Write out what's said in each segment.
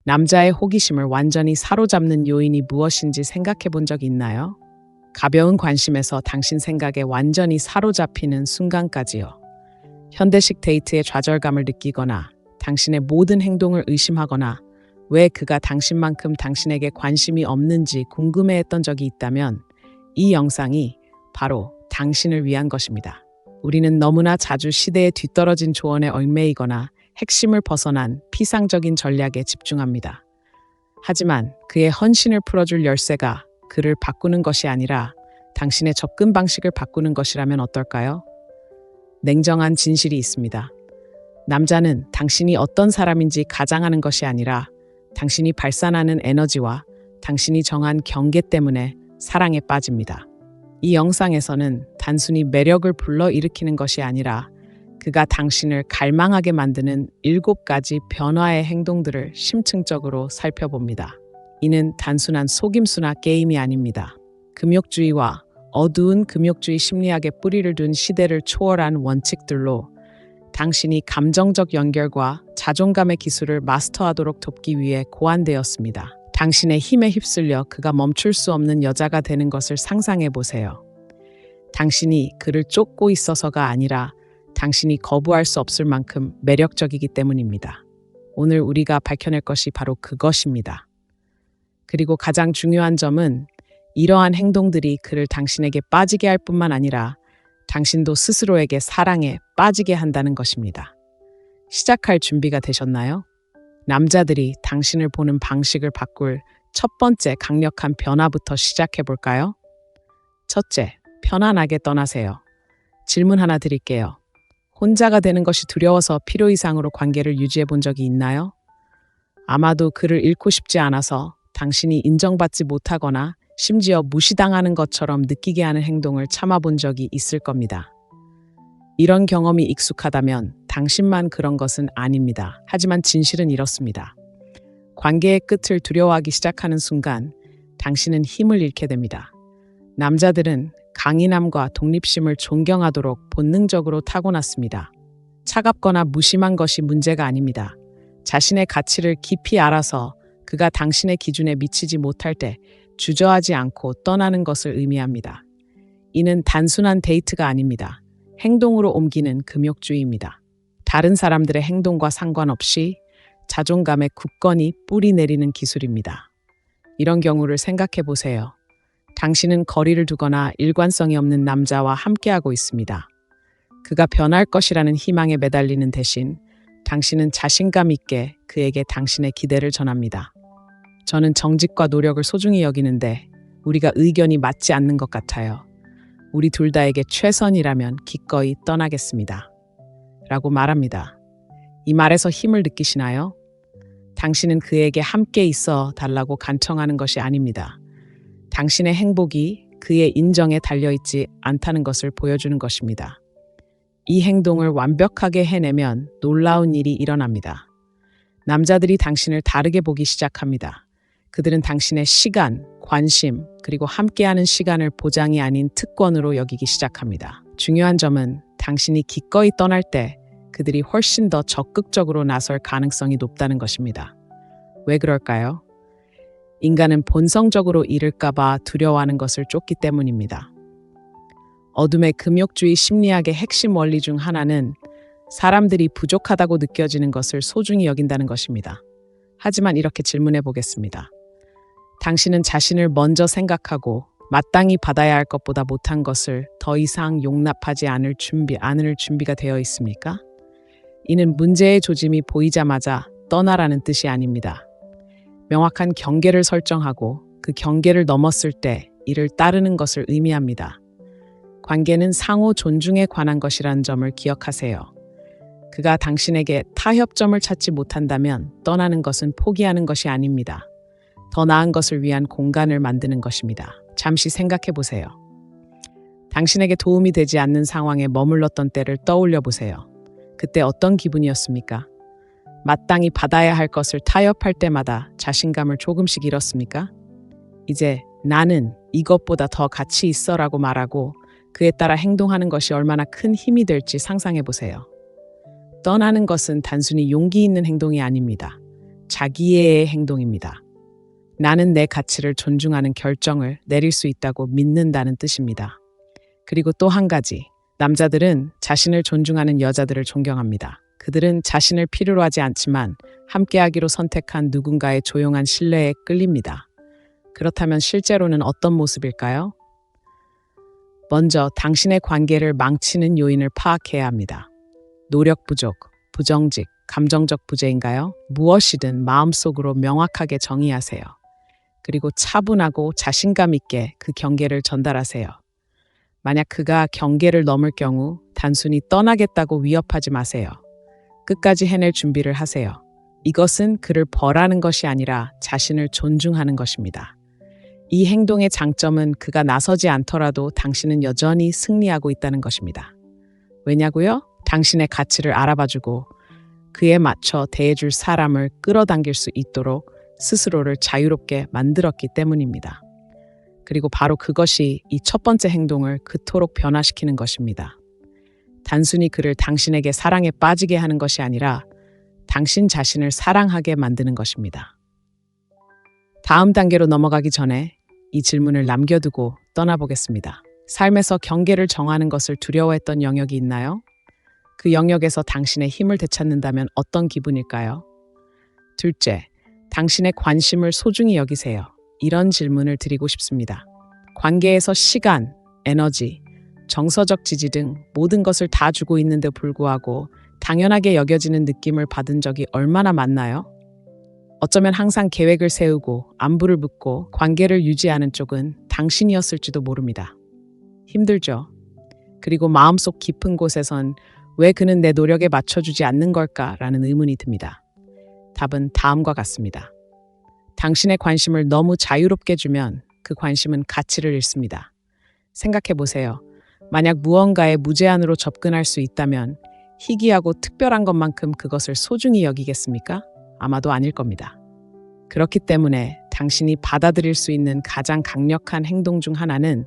남자의 호기심을 완전히 사로잡는 요인이 무엇인지 생각해 본 적 있나요? 가벼운 관심에서 당신 생각에 완전히 사로잡히는 순간까지요. 현대식 데이트의 좌절감을 느끼거나 당신의 모든 행동을 의심하거나 왜 그가 당신만큼 당신에게 관심이 없는지 궁금해했던 적이 있다면 이 영상이 바로 당신을 위한 것입니다. 우리는 너무나 자주 시대에 뒤떨어진 조언에 얽매이거나 핵심을 벗어난 피상적인 전략에 집중합니다. 하지만 그의 헌신을 풀어줄 열쇠가 그를 바꾸는 것이 아니라 당신의 접근 방식을 바꾸는 것이라면 어떨까요? 냉정한 진실이 있습니다. 남자는 당신이 어떤 사람인지 가장하는 것이 아니라 당신이 발산하는 에너지와 당신이 정한 경계 때문에 사랑에 빠집니다. 이 영상에서는 단순히 매력을 불러일으키는 것이 아니라 그가 당신을 갈망하게 만드는 7가지 변화의 행동들을 심층적으로 살펴봅니다. 이는 단순한 속임수나 게임이 아닙니다. 금욕주의와 어두운 금욕주의 심리학의 뿌리를 둔 시대를 초월한 원칙들로 당신이 감정적 연결과 자존감의 기술을 마스터하도록 돕기 위해 고안되었습니다. 당신의 힘에 휩쓸려 그가 멈출 수 없는 여자가 되는 것을 상상해 보세요. 당신이 그를 쫓고 있어서가 아니라 당신이 거부할 수 없을 만큼 매력적이기 때문입니다. 오늘 우리가 밝혀낼 것이 바로 그것입니다. 그리고 가장 중요한 점은 이러한 행동들이 그를 당신에게 빠지게 할 뿐만 아니라 당신도 스스로에게 사랑에 빠지게 한다는 것입니다. 시작할 준비가 되셨나요? 남자들이 당신을 보는 방식을 바꿀 첫 번째 강력한 변화부터 시작해 볼까요? 첫째, 편안하게 떠나세요. 질문 하나 드릴게요. 혼자가 되는 것이 두려워서 필요 이상으로 관계를 유지해 본 적이 있나요? 아마도 그를 잃고 싶지 않아서 당신이 인정받지 못하거나 심지어 무시당하는 것처럼 느끼게 하는 행동을 참아본 적이 있을 겁니다. 이런 경험이 익숙하다면 당신만 그런 것은 아닙니다. 하지만 진실은 이렇습니다. 관계의 끝을 두려워하기 시작하는 순간 당신은 힘을 잃게 됩니다. 남자들은 강인함과 독립심을 존경하도록 본능적으로 타고났습니다. 차갑거나 무심한 것이 문제가 아닙니다. 자신의 가치를 깊이 알아서 그가 당신의 기준에 미치지 못할 때 주저하지 않고 떠나는 것을 의미합니다. 이는 단순한 데이트가 아닙니다. 행동으로 옮기는 금욕주의입니다. 다른 사람들의 행동과 상관없이 자존감에 굳건히 뿌리 내리는 기술입니다. 이런 경우를 생각해 보세요. 당신은 거리를 두거나 일관성이 없는 남자와 함께하고 있습니다. 그가 변할 것이라는 희망에 매달리는 대신 당신은 자신감 있게 그에게 당신의 기대를 전합니다. 저는 정직과 노력을 소중히 여기는데 우리가 의견이 맞지 않는 것 같아요. 우리 둘 다에게 최선이라면 기꺼이 떠나겠습니다. 라고 말합니다. 이 말에서 힘을 느끼시나요? 당신은 그에게 함께 있어 달라고 간청하는 것이 아닙니다. 당신의 행복이 그의 인정에 달려있지 않다는 것을 보여주는 것입니다. 이 행동을 완벽하게 해내면 놀라운 일이 일어납니다. 남자들이 당신을 다르게 보기 시작합니다. 그들은 당신의 시간, 관심, 그리고 함께하는 시간을 보장이 아닌 특권으로 여기기 시작합니다. 중요한 점은 당신이 기꺼이 떠날 때 그들이 훨씬 더 적극적으로 나설 가능성이 높다는 것입니다. 왜 그럴까요? 인간은 본성적으로 잃을까봐 두려워하는 것을 쫓기 때문입니다. 어둠의 금욕주의 심리학의 핵심 원리 중 하나는 사람들이 부족하다고 느껴지는 것을 소중히 여긴다는 것입니다. 하지만 이렇게 질문해 보겠습니다. 당신은 자신을 먼저 생각하고 마땅히 받아야 할 것보다 못한 것을 더 이상 용납하지 않을 준비가 되어 있습니까? 이는 문제의 조짐이 보이자마자 떠나라는 뜻이 아닙니다. 명확한 경계를 설정하고 그 경계를 넘었을 때 이를 따르는 것을 의미합니다. 관계는 상호 존중에 관한 것이라는 점을 기억하세요. 그가 당신에게 타협점을 찾지 못한다면 떠나는 것은 포기하는 것이 아닙니다. 더 나은 것을 위한 공간을 만드는 것입니다. 잠시 생각해 보세요. 당신에게 도움이 되지 않는 상황에 머물렀던 때를 떠올려 보세요. 그때 어떤 기분이었습니까? 마땅히 받아야 할 것을 타협할 때마다 자신감을 조금씩 잃었습니까? 이제 나는 이것보다 더 가치 있어라고 말하고 그에 따라 행동하는 것이 얼마나 큰 힘이 될지 상상해 보세요. 떠나는 것은 단순히 용기 있는 행동이 아닙니다. 자기애의 행동입니다. 나는 내 가치를 존중하는 결정을 내릴 수 있다고 믿는다는 뜻입니다. 그리고 또 한 가지, 남자들은 자신을 존중하는 여자들을 존경합니다. 그들은 자신을 필요로 하지 않지만 함께하기로 선택한 누군가의 조용한 신뢰에 끌립니다. 그렇다면 실제로는 어떤 모습일까요? 먼저 당신의 관계를 망치는 요인을 파악해야 합니다. 노력 부족, 부정직, 감정적 부재인가요? 무엇이든 마음속으로 명확하게 정의하세요. 그리고 차분하고 자신감 있게 그 경계를 전달하세요. 만약 그가 경계를 넘을 경우 단순히 떠나겠다고 위협하지 마세요. 끝까지 해낼 준비를 하세요. 이것은 그를 벌하는 것이 아니라 자신을 존중하는 것입니다. 이 행동의 장점은 그가 나서지 않더라도 당신은 여전히 승리하고 있다는 것입니다. 왜냐고요? 당신의 가치를 알아봐주고 그에 맞춰 대해줄 사람을 끌어당길 수 있도록 스스로를 자유롭게 만들었기 때문입니다. 그리고 바로 그것이 이 첫 번째 행동을 그토록 변화시키는 것입니다. 단순히 그를 당신에게 사랑에 빠지게 하는 것이 아니라 당신 자신을 사랑하게 만드는 것입니다. 다음 단계로 넘어가기 전에 이 질문을 남겨두고 떠나보겠습니다. 삶에서 경계를 정하는 것을 두려워했던 영역이 있나요? 그 영역에서 당신의 힘을 되찾는다면 어떤 기분일까요? 둘째, 당신의 관심을 소중히 여기세요. 이런 질문을 드리고 싶습니다. 관계에서 시간, 에너지, 정서적 지지 등 모든 것을 다 주고 있는데 불구하고 당연하게 여겨지는 느낌을 받은 적이 얼마나 많나요? 어쩌면 항상 계획을 세우고 안부를 묻고 관계를 유지하는 쪽은 당신이었을지도 모릅니다. 힘들죠? 그리고 마음속 깊은 곳에선 왜 그는 내 노력에 맞춰주지 않는 걸까라는 의문이 듭니다. 답은 다음과 같습니다. 당신의 관심을 너무 자유롭게 주면 그 관심은 가치를 잃습니다. 생각해 보세요. 만약 무언가에 무제한으로 접근할 수 있다면 희귀하고 특별한 것만큼 그것을 소중히 여기겠습니까? 아마도 아닐 겁니다. 그렇기 때문에 당신이 받아들일 수 있는 가장 강력한 행동 중 하나는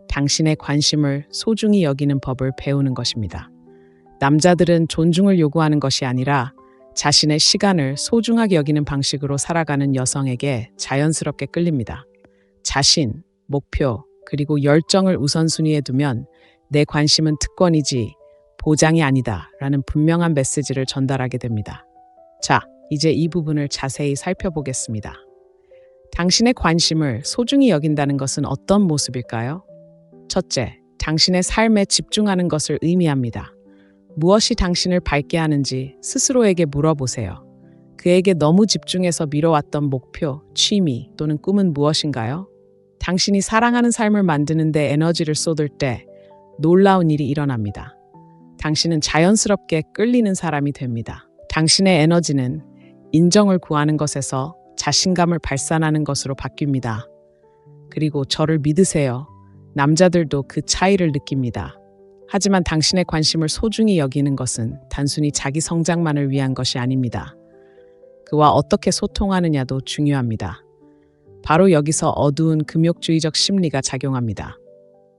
당신의 관심을 소중히 여기는 법을 배우는 것입니다. 남자들은 존중을 요구하는 것이 아니라 자신의 시간을 소중하게 여기는 방식으로 살아가는 여성에게 자연스럽게 끌립니다. 자신, 목표, 그리고 열정을 우선순위에 두면 내 관심은 특권이지 보장이 아니다 라는 분명한 메시지를 전달하게 됩니다. 자, 이제 이 부분을 자세히 살펴보겠습니다. 당신의 관심을 소중히 여긴다는 것은 어떤 모습일까요? 첫째, 당신의 삶에 집중하는 것을 의미합니다. 무엇이 당신을 밝게 하는지 스스로에게 물어보세요. 그에게 너무 집중해서 미뤄왔던 목표, 취미 또는 꿈은 무엇인가요? 당신이 사랑하는 삶을 만드는 데 에너지를 쏟을 때 놀라운 일이 일어납니다. 당신은 자연스럽게 끌리는 사람이 됩니다. 당신의 에너지는 인정을 구하는 것에서 자신감을 발산하는 것으로 바뀝니다. 그리고 저를 믿으세요. 남자들도 그 차이를 느낍니다. 하지만 당신의 관심을 소중히 여기는 것은 단순히 자기 성장만을 위한 것이 아닙니다. 그와 어떻게 소통하느냐도 중요합니다. 바로 여기서 어두운 금욕주의적 심리가 작용합니다.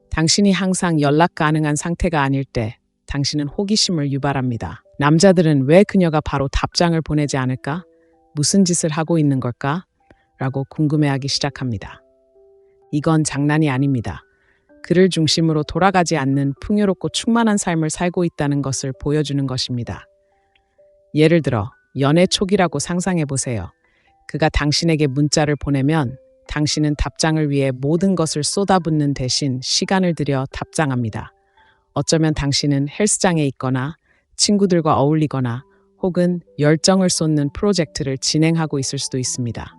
당신이 항상 연락 가능한 상태가 아닐 때 당신은 호기심을 유발합니다. 남자들은 왜 그녀가 바로 답장을 보내지 않을까? 무슨 짓을 하고 있는 걸까? 라고 궁금해하기 시작합니다. 이건 장난이 아닙니다. 그를 중심으로 돌아가지 않는 풍요롭고 충만한 삶을 살고 있다는 것을 보여주는 것입니다. 예를 들어 연애 초기라고 상상해 보세요. 그가 당신에게 문자를 보내면 당신은 답장을 위해 모든 것을 쏟아붓는 대신 시간을 들여 답장합니다. 어쩌면 당신은 헬스장에 있거나 친구들과 어울리거나 혹은 열정을 쏟는 프로젝트를 진행하고 있을 수도 있습니다.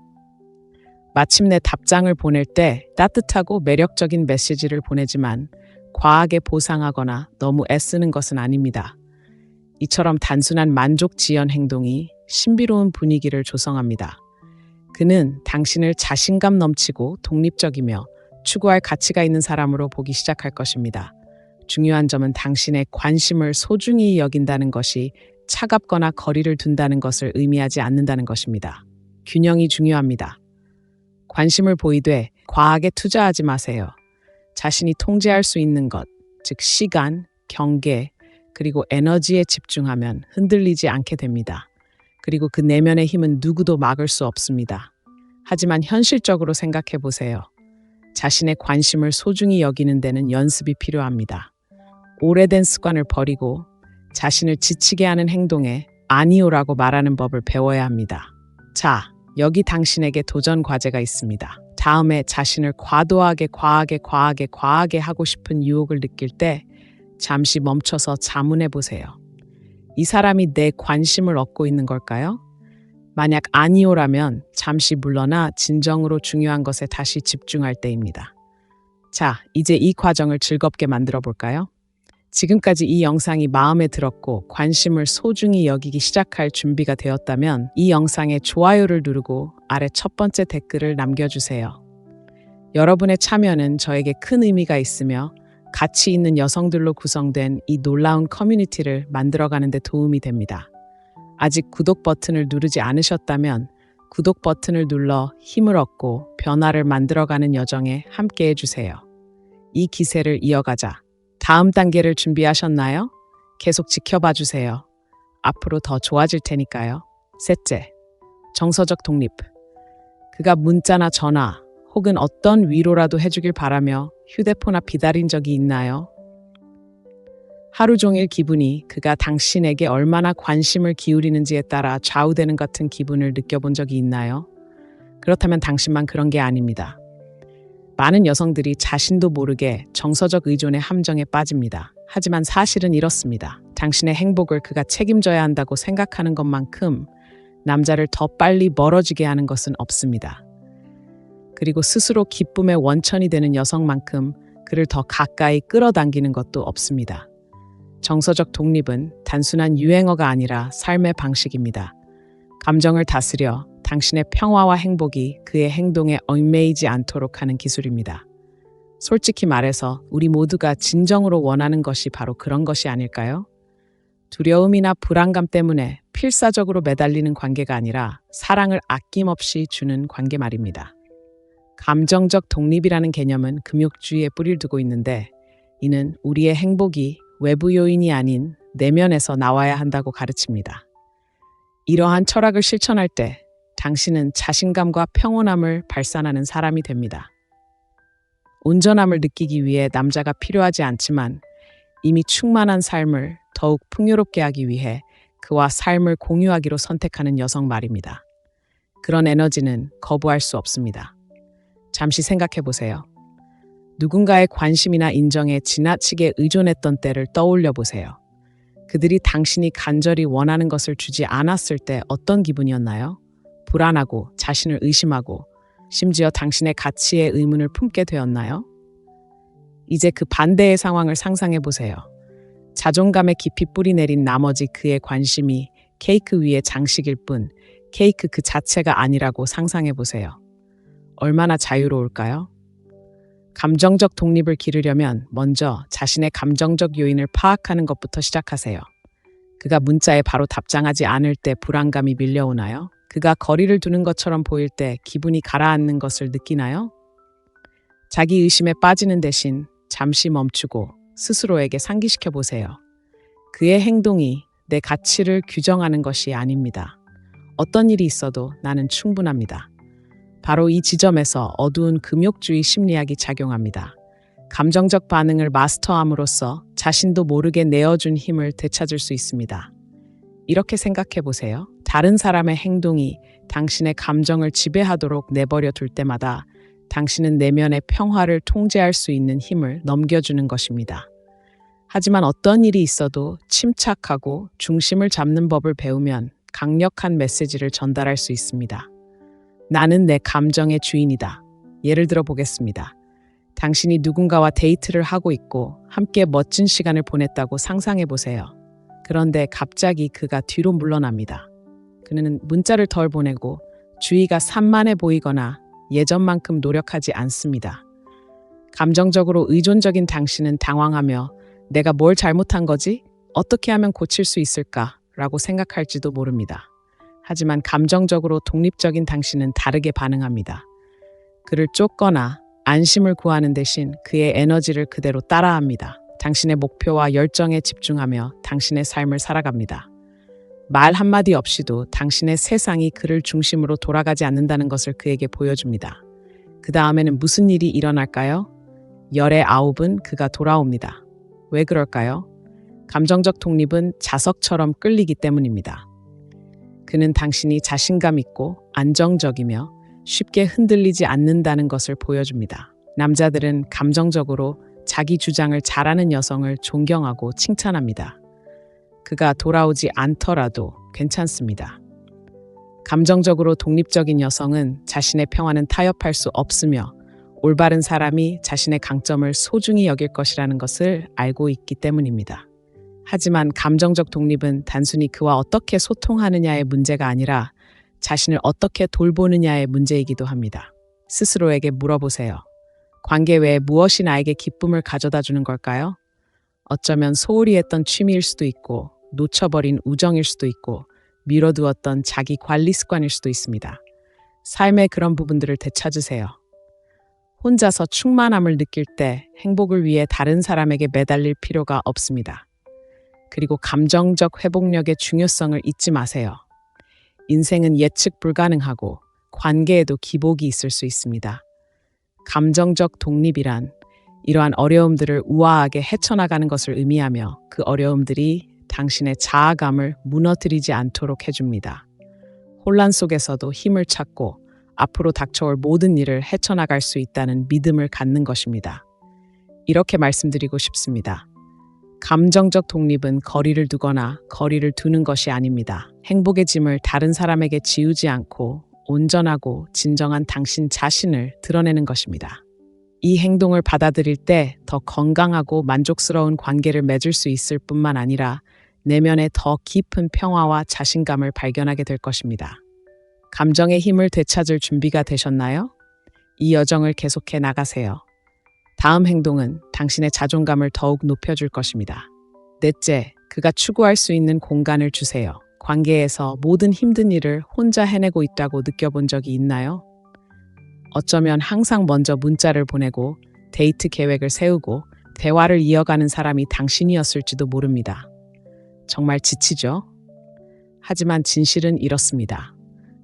마침내 답장을 보낼 때 따뜻하고 매력적인 메시지를 보내지만 과하게 보상하거나 너무 애쓰는 것은 아닙니다. 이처럼 단순한 만족 지연 행동이 신비로운 분위기를 조성합니다. 그는 당신을 자신감 넘치고 독립적이며 추구할 가치가 있는 사람으로 보기 시작할 것입니다. 중요한 점은 당신의 관심을 소중히 여긴다는 것이 차갑거나 거리를 둔다는 것을 의미하지 않는다는 것입니다. 균형이 중요합니다. 관심을 보이되 과하게 투자하지 마세요. 자신이 통제할 수 있는 것, 즉 시간, 경계, 그리고 에너지에 집중하면 흔들리지 않게 됩니다. 그리고 그 내면의 힘은 누구도 막을 수 없습니다. 하지만 현실적으로 생각해 보세요. 자신의 관심을 소중히 여기는 데는 연습이 필요합니다. 오래된 습관을 버리고 자신을 지치게 하는 행동에 아니오라고 말하는 법을 배워야 합니다. 자, 여기 당신에게 도전 과제가 있습니다. 다음에 자신을 과하게 하고 싶은 유혹을 느낄 때 잠시 멈춰서 자문해 보세요. 이 사람이 내 관심을 얻고 있는 걸까요? 만약 아니오라면 잠시 물러나 진정으로 중요한 것에 다시 집중할 때입니다. 자, 이제 이 과정을 즐겁게 만들어 볼까요? 지금까지 이 영상이 마음에 들었고 관심을 소중히 여기기 시작할 준비가 되었다면 이 영상에 좋아요를 누르고 아래 첫 번째 댓글을 남겨주세요. 여러분의 참여는 저에게 큰 의미가 있으며 가치 있는 여성들로 구성된 이 놀라운 커뮤니티를 만들어가는 데 도움이 됩니다. 아직 구독 버튼을 누르지 않으셨다면 구독 버튼을 눌러 힘을 얻고 변화를 만들어가는 여정에 함께 해주세요. 이 기세를 이어가자. 다음 단계를 준비하셨나요? 계속 지켜봐 주세요. 앞으로 더 좋아질 테니까요. 셋째, 정서적 독립. 그가 문자나 전화 혹은 어떤 위로라도 해주길 바라며 휴대폰 앞 기다린 적이 있나요? 하루 종일 기분이 그가 당신에게 얼마나 관심을 기울이는지에 따라 좌우되는 같은 기분을 느껴본 적이 있나요? 그렇다면 당신만 그런 게 아닙니다. 많은 여성들이 자신도 모르게 정서적 의존의 함정에 빠집니다. 하지만 사실은 이렇습니다. 당신의 행복을 그가 책임져야 한다고 생각하는 것만큼 남자를 더 빨리 멀어지게 하는 것은 없습니다. 그리고 스스로 기쁨의 원천이 되는 여성만큼 그를 더 가까이 끌어당기는 것도 없습니다. 정서적 독립은 단순한 유행어가 아니라 삶의 방식입니다. 감정을 다스려 당신의 평화와 행복이 그의 행동에 얽매이지 않도록 하는 기술입니다. 솔직히 말해서 우리 모두가 진정으로 원하는 것이 바로 그런 것이 아닐까요? 두려움이나 불안감 때문에 필사적으로 매달리는 관계가 아니라 사랑을 아낌없이 주는 관계 말입니다. 감정적 독립이라는 개념은 금욕주의에 뿌리를 두고 있는데 이는 우리의 행복이 외부 요인이 아닌 내면에서 나와야 한다고 가르칩니다. 이러한 철학을 실천할 때 당신은 자신감과 평온함을 발산하는 사람이 됩니다. 온전함을 느끼기 위해 남자가 필요하지 않지만 이미 충만한 삶을 더욱 풍요롭게 하기 위해 그와 삶을 공유하기로 선택하는 여성 말입니다. 그런 에너지는 거부할 수 없습니다. 잠시 생각해 보세요. 누군가의 관심이나 인정에 지나치게 의존했던 때를 떠올려 보세요. 그들이 당신이 간절히 원하는 것을 주지 않았을 때 어떤 기분이었나요? 불안하고 자신을 의심하고 심지어 당신의 가치에 의문을 품게 되었나요? 이제 그 반대의 상황을 상상해 보세요. 자존감에 깊이 뿌리 내린 나머지 그의 관심이 케이크 위의 장식일 뿐 케이크 그 자체가 아니라고 상상해 보세요. 얼마나 자유로울까요? 감정적 독립을 기르려면 먼저 자신의 감정적 요인을 파악하는 것부터 시작하세요. 그가 문자에 바로 답장하지 않을 때 불안감이 밀려오나요? 그가 거리를 두는 것처럼 보일 때 기분이 가라앉는 것을 느끼나요? 자기 의심에 빠지는 대신 잠시 멈추고 스스로에게 상기시켜 보세요. 그의 행동이 내 가치를 규정하는 것이 아닙니다. 어떤 일이 있어도 나는 충분합니다. 바로 이 지점에서 어두운 금욕주의 심리학이 작용합니다. 감정적 반응을 마스터함으로써 자신도 모르게 내어준 힘을 되찾을 수 있습니다. 이렇게 생각해 보세요. 다른 사람의 행동이 당신의 감정을 지배하도록 내버려 둘 때마다 당신은 내면의 평화를 통제할 수 있는 힘을 넘겨주는 것입니다. 하지만 어떤 일이 있어도 침착하고 중심을 잡는 법을 배우면 강력한 메시지를 전달할 수 있습니다. 나는 내 감정의 주인이다. 예를 들어 보겠습니다. 당신이 누군가와 데이트를 하고 있고 함께 멋진 시간을 보냈다고 상상해 보세요. 그런데 갑자기 그가 뒤로 물러납니다. 그는 문자를 덜 보내고 주의가 산만해 보이거나 예전만큼 노력하지 않습니다. 감정적으로 의존적인 당신은 당황하며 내가 뭘 잘못한 거지? 어떻게 하면 고칠 수 있을까? 라고 생각할지도 모릅니다. 하지만 감정적으로 독립적인 당신은 다르게 반응합니다. 그를 쫓거나 안심을 구하는 대신 그의 에너지를 그대로 따라합니다. 당신의 목표와 열정에 집중하며 당신의 삶을 살아갑니다. 말 한마디 없이도 당신의 세상이 그를 중심으로 돌아가지 않는다는 것을 그에게 보여줍니다. 그 다음에는 무슨 일이 일어날까요? 열의 9은 그가 돌아옵니다. 왜 그럴까요? 감정적 독립은 자석처럼 끌리기 때문입니다. 그는 당신이 자신감 있고 안정적이며 쉽게 흔들리지 않는다는 것을 보여줍니다. 남자들은 감정적으로 자기 주장을 잘하는 여성을 존경하고 칭찬합니다. 그가 돌아오지 않더라도 괜찮습니다. 감정적으로 독립적인 여성은 자신의 평화는 타협할 수 없으며 올바른 사람이 자신의 강점을 소중히 여길 것이라는 것을 알고 있기 때문입니다. 하지만 감정적 독립은 단순히 그와 어떻게 소통하느냐의 문제가 아니라 자신을 어떻게 돌보느냐의 문제이기도 합니다. 스스로에게 물어보세요. 관계 외에 무엇이 나에게 기쁨을 가져다 주는 걸까요? 어쩌면 소홀히 했던 취미일 수도 있고 놓쳐버린 우정일 수도 있고 미뤄두었던 자기 관리 습관일 수도 있습니다. 삶의 그런 부분들을 되찾으세요. 혼자서 충만함을 느낄 때 행복을 위해 다른 사람에게 매달릴 필요가 없습니다. 그리고 감정적 회복력의 중요성을 잊지 마세요. 인생은 예측 불가능하고 관계에도 기복이 있을 수 있습니다. 감정적 독립이란 이러한 어려움들을 우아하게 헤쳐나가는 것을 의미하며 그 어려움들이 당신의 자아감을 무너뜨리지 않도록 해줍니다. 혼란 속에서도 힘을 찾고 앞으로 닥쳐올 모든 일을 헤쳐나갈 수 있다는 믿음을 갖는 것입니다. 이렇게 말씀드리고 싶습니다. 감정적 독립은 거리를 두거나 거리를 두는 것이 아닙니다. 행복의 짐을 다른 사람에게 지우지 않고 온전하고 진정한 당신 자신을 드러내는 것입니다. 이 행동을 받아들일 때 더 건강하고 만족스러운 관계를 맺을 수 있을 뿐만 아니라 내면의 더 깊은 평화와 자신감을 발견하게 될 것입니다. 감정의 힘을 되찾을 준비가 되셨나요? 이 여정을 계속해 나가세요. 다음 행동은 당신의 자존감을 더욱 높여줄 것입니다. 넷째, 그가 추구할 수 있는 공간을 주세요. 관계에서 모든 힘든 일을 혼자 해내고 있다고 느껴본 적이 있나요? 어쩌면 항상 먼저 문자를 보내고 데이트 계획을 세우고 대화를 이어가는 사람이 당신이었을지도 모릅니다. 정말 지치죠? 하지만 진실은 이렇습니다.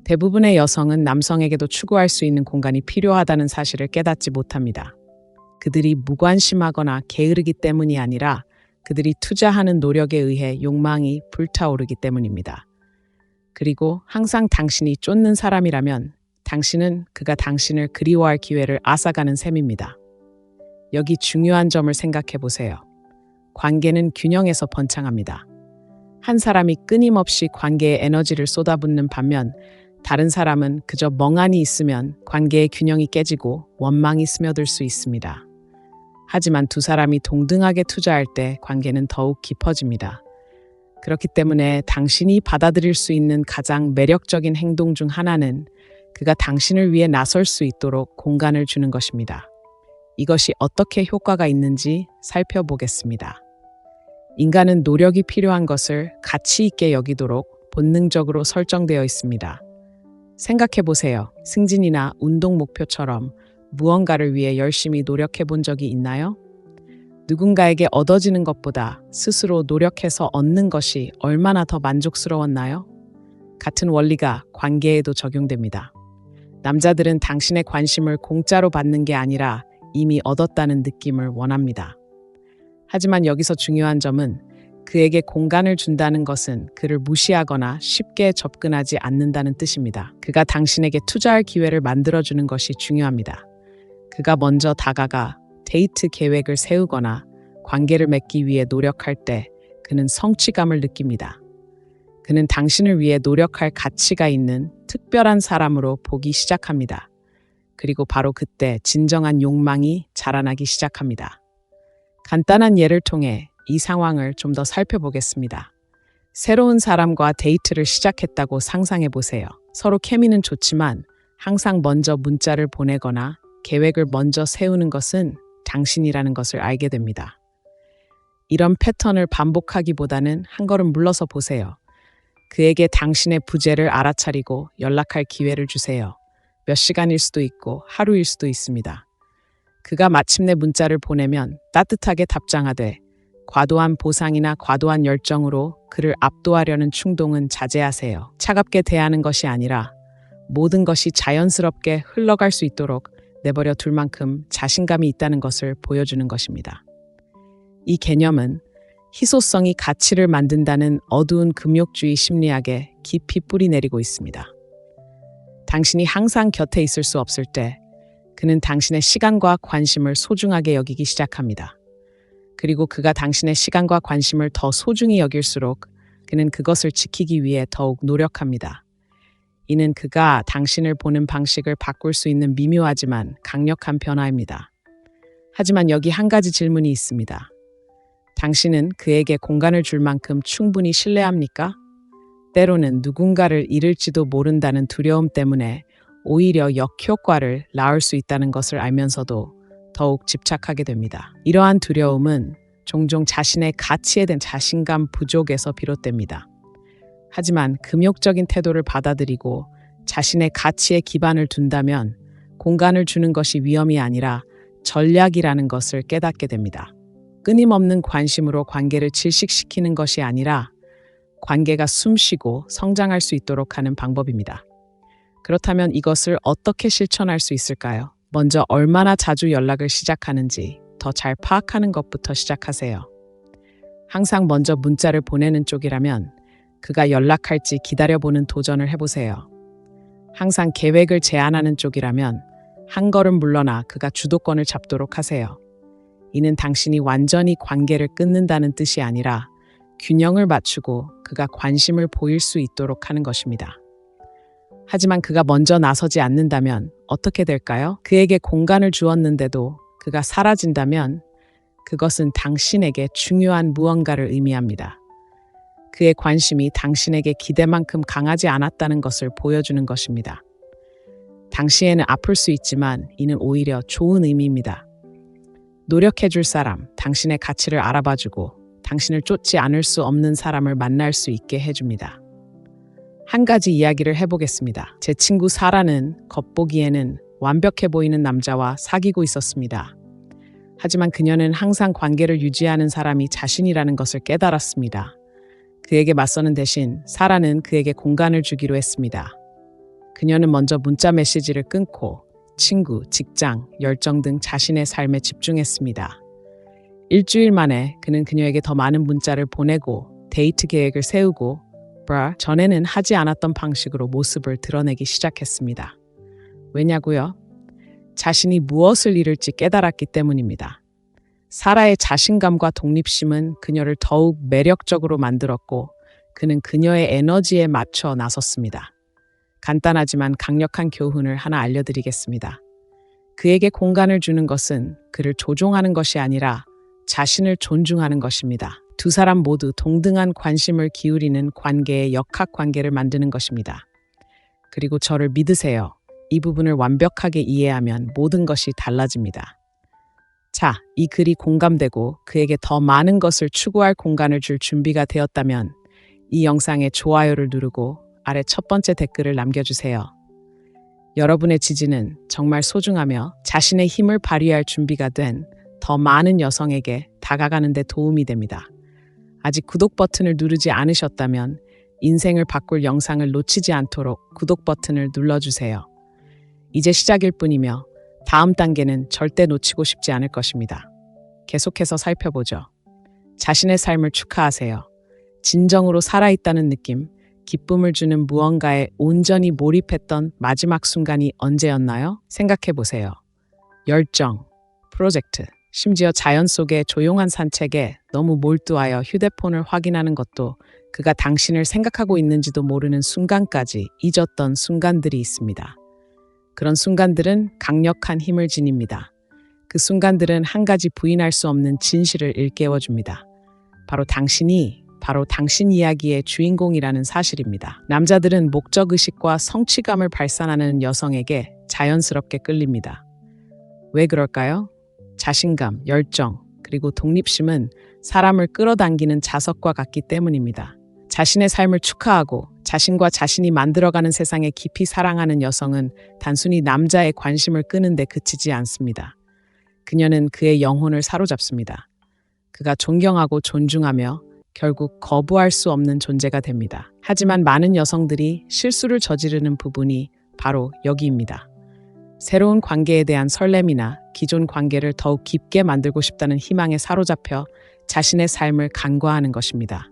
대부분의 여성은 남성에게도 추구할 수 있는 공간이 필요하다는 사실을 깨닫지 못합니다. 그들이 무관심하거나 게으르기 때문이 아니라 그들이 투자하는 노력에 의해 욕망이 불타오르기 때문입니다. 그리고 항상 당신이 쫓는 사람이라면 당신은 그가 당신을 그리워할 기회를 앗아가는 셈입니다. 여기 중요한 점을 생각해 보세요. 관계는 균형에서 번창합니다. 한 사람이 끊임없이 관계에 에너지를 쏟아붓는 반면 다른 사람은 그저 멍하니 있으면 관계의 균형이 깨지고 원망이 스며들 수 있습니다. 하지만 두 사람이 동등하게 투자할 때 관계는 더욱 깊어집니다. 그렇기 때문에 당신이 받아들일 수 있는 가장 매력적인 행동 중 하나는 그가 당신을 위해 나설 수 있도록 공간을 주는 것입니다. 이것이 어떻게 효과가 있는지 살펴보겠습니다. 인간은 노력이 필요한 것을 가치 있게 여기도록 본능적으로 설정되어 있습니다. 생각해 보세요. 승진이나 운동 목표처럼 무언가를 위해 열심히 노력해 본 적이 있나요? 누군가에게 얻어지는 것보다 스스로 노력해서 얻는 것이 얼마나 더 만족스러웠나요? 같은 원리가 관계에도 적용됩니다. 남자들은 당신의 관심을 공짜로 받는 게 아니라 이미 얻었다는 느낌을 원합니다. 하지만 여기서 중요한 점은 그에게 공간을 준다는 것은 그를 무시하거나 쉽게 접근하지 않는다는 뜻입니다. 그가 당신에게 투자할 기회를 만들어주는 것이 중요합니다. 그가 먼저 다가가 데이트 계획을 세우거나 관계를 맺기 위해 노력할 때 그는 성취감을 느낍니다. 그는 당신을 위해 노력할 가치가 있는 특별한 사람으로 보기 시작합니다. 그리고 바로 그때 진정한 욕망이 자라나기 시작합니다. 간단한 예를 통해 이 상황을 좀 더 살펴보겠습니다. 새로운 사람과 데이트를 시작했다고 상상해 보세요. 서로 케미는 좋지만 항상 먼저 문자를 보내거나 계획을 먼저 세우는 것은 당신이라는 것을 알게 됩니다. 이런 패턴을 반복하기보다는 한 걸음 물러서 보세요. 그에게 당신의 부재를 알아차리고 연락할 기회를 주세요. 몇 시간일 수도 있고 하루일 수도 있습니다. 그가 마침내 문자를 보내면 따뜻하게 답장하되 과도한 보상이나 과도한 열정으로 그를 압도하려는 충동은 자제하세요. 차갑게 대하는 것이 아니라 모든 것이 자연스럽게 흘러갈 수 있도록 내버려 둘 만큼 자신감이 있다는 것을 보여주는 것입니다. 이 개념은 희소성이 가치를 만든다는 어두운 금욕주의 심리학에 깊이 뿌리내리고 있습니다. 당신이 항상 곁에 있을 수 없을 때 그는 당신의 시간과 관심을 소중하게 여기기 시작합니다. 그리고 그가 당신의 시간과 관심을 더 소중히 여길수록 그는 그것을 지키기 위해 더욱 노력합니다. 이는 그가 당신을 보는 방식을 바꿀 수 있는 미묘하지만 강력한 변화입니다. 하지만 여기 한 가지 질문이 있습니다. 당신은 그에게 공간을 줄 만큼 충분히 신뢰합니까? 때로는 누군가를 잃을지도 모른다는 두려움 때문에 오히려 역효과를 낳을 수 있다는 것을 알면서도 더욱 집착하게 됩니다. 이러한 두려움은 종종 자신의 가치에 대한 자신감 부족에서 비롯됩니다. 하지만 금욕적인 태도를 받아들이고 자신의 가치에 기반을 둔다면 공간을 주는 것이 위험이 아니라 전략이라는 것을 깨닫게 됩니다. 끊임없는 관심으로 관계를 질식시키는 것이 아니라 관계가 숨쉬고 성장할 수 있도록 하는 방법입니다. 그렇다면 이것을 어떻게 실천할 수 있을까요? 먼저 얼마나 자주 연락을 시작하는지 더 잘 파악하는 것부터 시작하세요. 항상 먼저 문자를 보내는 쪽이라면 그가 연락할지 기다려보는 도전을 해보세요. 항상 계획을 제안하는 쪽이라면 한 걸음 물러나 그가 주도권을 잡도록 하세요. 이는 당신이 완전히 관계를 끊는다는 뜻이 아니라 균형을 맞추고 그가 관심을 보일 수 있도록 하는 것입니다. 하지만 그가 먼저 나서지 않는다면 어떻게 될까요? 그에게 공간을 주었는데도 그가 사라진다면 그것은 당신에게 중요한 무언가를 의미합니다. 그의 관심이 당신에게 기대만큼 강하지 않았다는 것을 보여주는 것입니다. 당시에는 아플 수 있지만 이는 오히려 좋은 의미입니다. 노력해줄 사람, 당신의 가치를 알아봐주고 당신을 쫓지 않을 수 없는 사람을 만날 수 있게 해줍니다. 한 가지 이야기를 해보겠습니다. 제 친구 사라는 겉보기에는 완벽해 보이는 남자와 사귀고 있었습니다. 하지만 그녀는 항상 관계를 유지하는 사람이 자신이라는 것을 깨달았습니다. 그에게 맞서는 대신 사라는 그에게 공간을 주기로 했습니다. 그녀는 먼저 문자 메시지를 끊고 친구, 직장, 열정 등 자신의 삶에 집중했습니다. 일주일 만에 그는 그녀에게 더 많은 문자를 보내고 데이트 계획을 세우고 전에는 하지 않았던 방식으로 모습을 드러내기 시작했습니다. 왜냐고요? 자신이 무엇을 잃을지 깨달았기 때문입니다. 사라의 자신감과 독립심은 그녀를 더욱 매력적으로 만들었고 그는 그녀의 에너지에 맞춰 나섰습니다. 간단하지만 강력한 교훈을 하나 알려드리겠습니다. 그에게 공간을 주는 것은 그를 조종하는 것이 아니라 자신을 존중하는 것입니다. 두 사람 모두 동등한 관심을 기울이는 관계의 역학관계를 만드는 것입니다. 그리고 저를 믿으세요. 이 부분을 완벽하게 이해하면 모든 것이 달라집니다. 자, 이 글이 공감되고 그에게 더 많은 것을 추구할 공간을 줄 준비가 되었다면 이 영상에 좋아요를 누르고 아래 첫 번째 댓글을 남겨주세요. 여러분의 지지는 정말 소중하며 자신의 힘을 발휘할 준비가 된 더 많은 여성에게 다가가는 데 도움이 됩니다. 아직 구독 버튼을 누르지 않으셨다면 인생을 바꿀 영상을 놓치지 않도록 구독 버튼을 눌러주세요. 이제 시작일 뿐이며 다음 단계는 절대 놓치고 싶지 않을 것입니다. 계속해서 살펴보죠. 자신의 삶을 축하하세요. 진정으로 살아있다는 느낌, 기쁨을 주는 무언가에 온전히 몰입했던 마지막 순간이 언제였나요? 생각해보세요. 열정, 프로젝트, 심지어 자연 속의 조용한 산책에 너무 몰두하여 휴대폰을 확인하는 것도 그가 당신을 생각하고 있는지도 모르는 순간까지 잊었던 순간들이 있습니다. 그런 순간들은 강력한 힘을 지닙니다. 그 순간들은 한 가지 부인할 수 없는 진실을 일깨워줍니다. 바로 당신이 바로 당신 이야기의 주인공이라는 사실입니다. 남자들은 목적의식과 성취감을 발산하는 여성에게 자연스럽게 끌립니다. 왜 그럴까요? 자신감, 열정, 그리고 독립심은 사람을 끌어당기는 자석과 같기 때문입니다. 자신의 삶을 축하하고 자신과 자신이 만들어가는 세상에 깊이 사랑하는 여성은 단순히 남자의 관심을 끄는 데 그치지 않습니다. 그녀는 그의 영혼을 사로잡습니다. 그가 존경하고 존중하며 결국 거부할 수 없는 존재가 됩니다. 하지만 많은 여성들이 실수를 저지르는 부분이 바로 여기입니다. 새로운 관계에 대한 설렘이나 기존 관계를 더욱 깊게 만들고 싶다는 희망에 사로잡혀 자신의 삶을 간과하는 것입니다.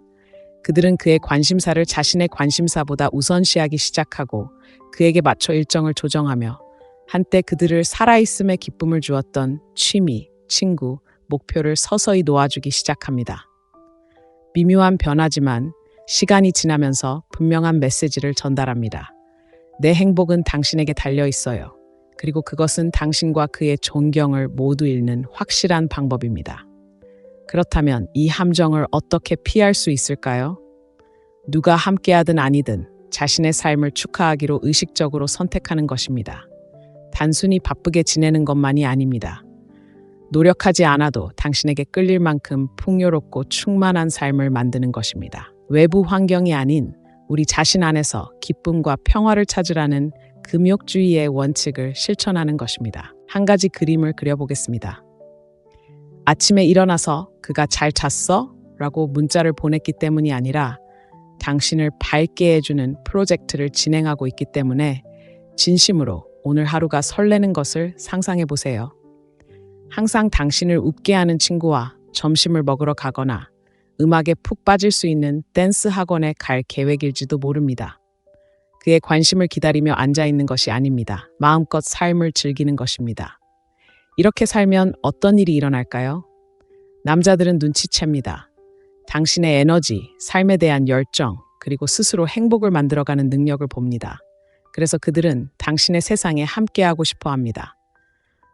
그들은 그의 관심사를 자신의 관심사보다 우선시하기 시작하고 그에게 맞춰 일정을 조정하며 한때 그들을 살아있음의 기쁨을 주었던 취미, 친구, 목표를 서서히 놓아주기 시작합니다. 미묘한 변화지만 시간이 지나면서 분명한 메시지를 전달합니다. 내 행복은 당신에게 달려 있어요. 그리고 그것은 당신과 그의 존경을 모두 잃는 확실한 방법입니다. 그렇다면 이 함정을 어떻게 피할 수 있을까요? 누가 함께하든 아니든 자신의 삶을 축하하기로 의식적으로 선택하는 것입니다. 단순히 바쁘게 지내는 것만이 아닙니다. 노력하지 않아도 당신에게 끌릴 만큼 풍요롭고 충만한 삶을 만드는 것입니다. 외부 환경이 아닌 우리 자신 안에서 기쁨과 평화를 찾으라는 금욕주의의 원칙을 실천하는 것입니다. 한 가지 그림을 그려보겠습니다. 아침에 일어나서 그가 잘 잤어? 라고 문자를 보냈기 때문이 아니라 당신을 밝게 해주는 프로젝트를 진행하고 있기 때문에 진심으로 오늘 하루가 설레는 것을 상상해 보세요. 항상 당신을 웃게 하는 친구와 점심을 먹으러 가거나 음악에 푹 빠질 수 있는 댄스 학원에 갈 계획일지도 모릅니다. 그의 관심을 기다리며 앉아있는 것이 아닙니다. 마음껏 삶을 즐기는 것입니다. 이렇게 살면 어떤 일이 일어날까요? 남자들은 눈치챕니다. 당신의 에너지, 삶에 대한 열정, 그리고 스스로 행복을 만들어가는 능력을 봅니다. 그래서 그들은 당신의 세상에 함께하고 싶어 합니다.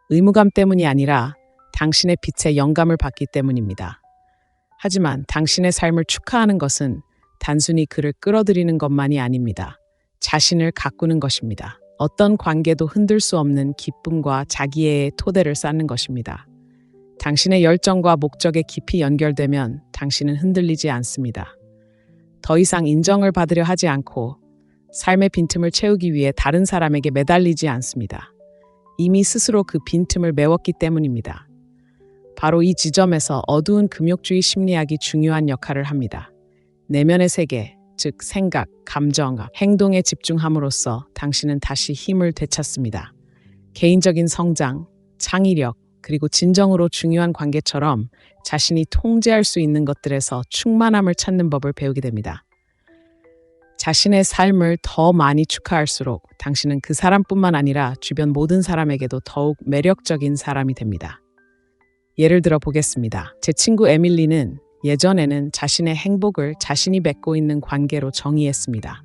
의무감 때문이 아니라 당신의 빛에 영감을 받기 때문입니다. 하지만 당신의 삶을 축하하는 것은 단순히 그를 끌어들이는 것만이 아닙니다. 자신을 가꾸는 것입니다. 어떤 관계도 흔들 수 없는 기쁨과 자기애의 토대를 쌓는 것입니다. 당신의 열정과 목적에 깊이 연결되면 당신은 흔들리지 않습니다. 더 이상 인정을 받으려 하지 않고 삶의 빈틈을 채우기 위해 다른 사람에게 매달리지 않습니다. 이미 스스로 그 빈틈을 메웠기 때문입니다. 바로 이 지점에서 어두운 금욕주의 심리학이 중요한 역할을 합니다. 내면의 세계, 즉 생각, 감정, 행동에 집중함으로써 당신은 다시 힘을 되찾습니다. 개인적인 성장, 창의력, 그리고 진정으로 중요한 관계처럼 자신이 통제할 수 있는 것들에서 충만함을 찾는 법을 배우게 됩니다. 자신의 삶을 더 많이 축하할수록 당신은 그 사람뿐만 아니라 주변 모든 사람에게도 더욱 매력적인 사람이 됩니다. 예를 들어 보겠습니다. 제 친구 에밀리는 예전에는 자신의 행복을 자신이 맺고 있는 관계로 정의했습니다.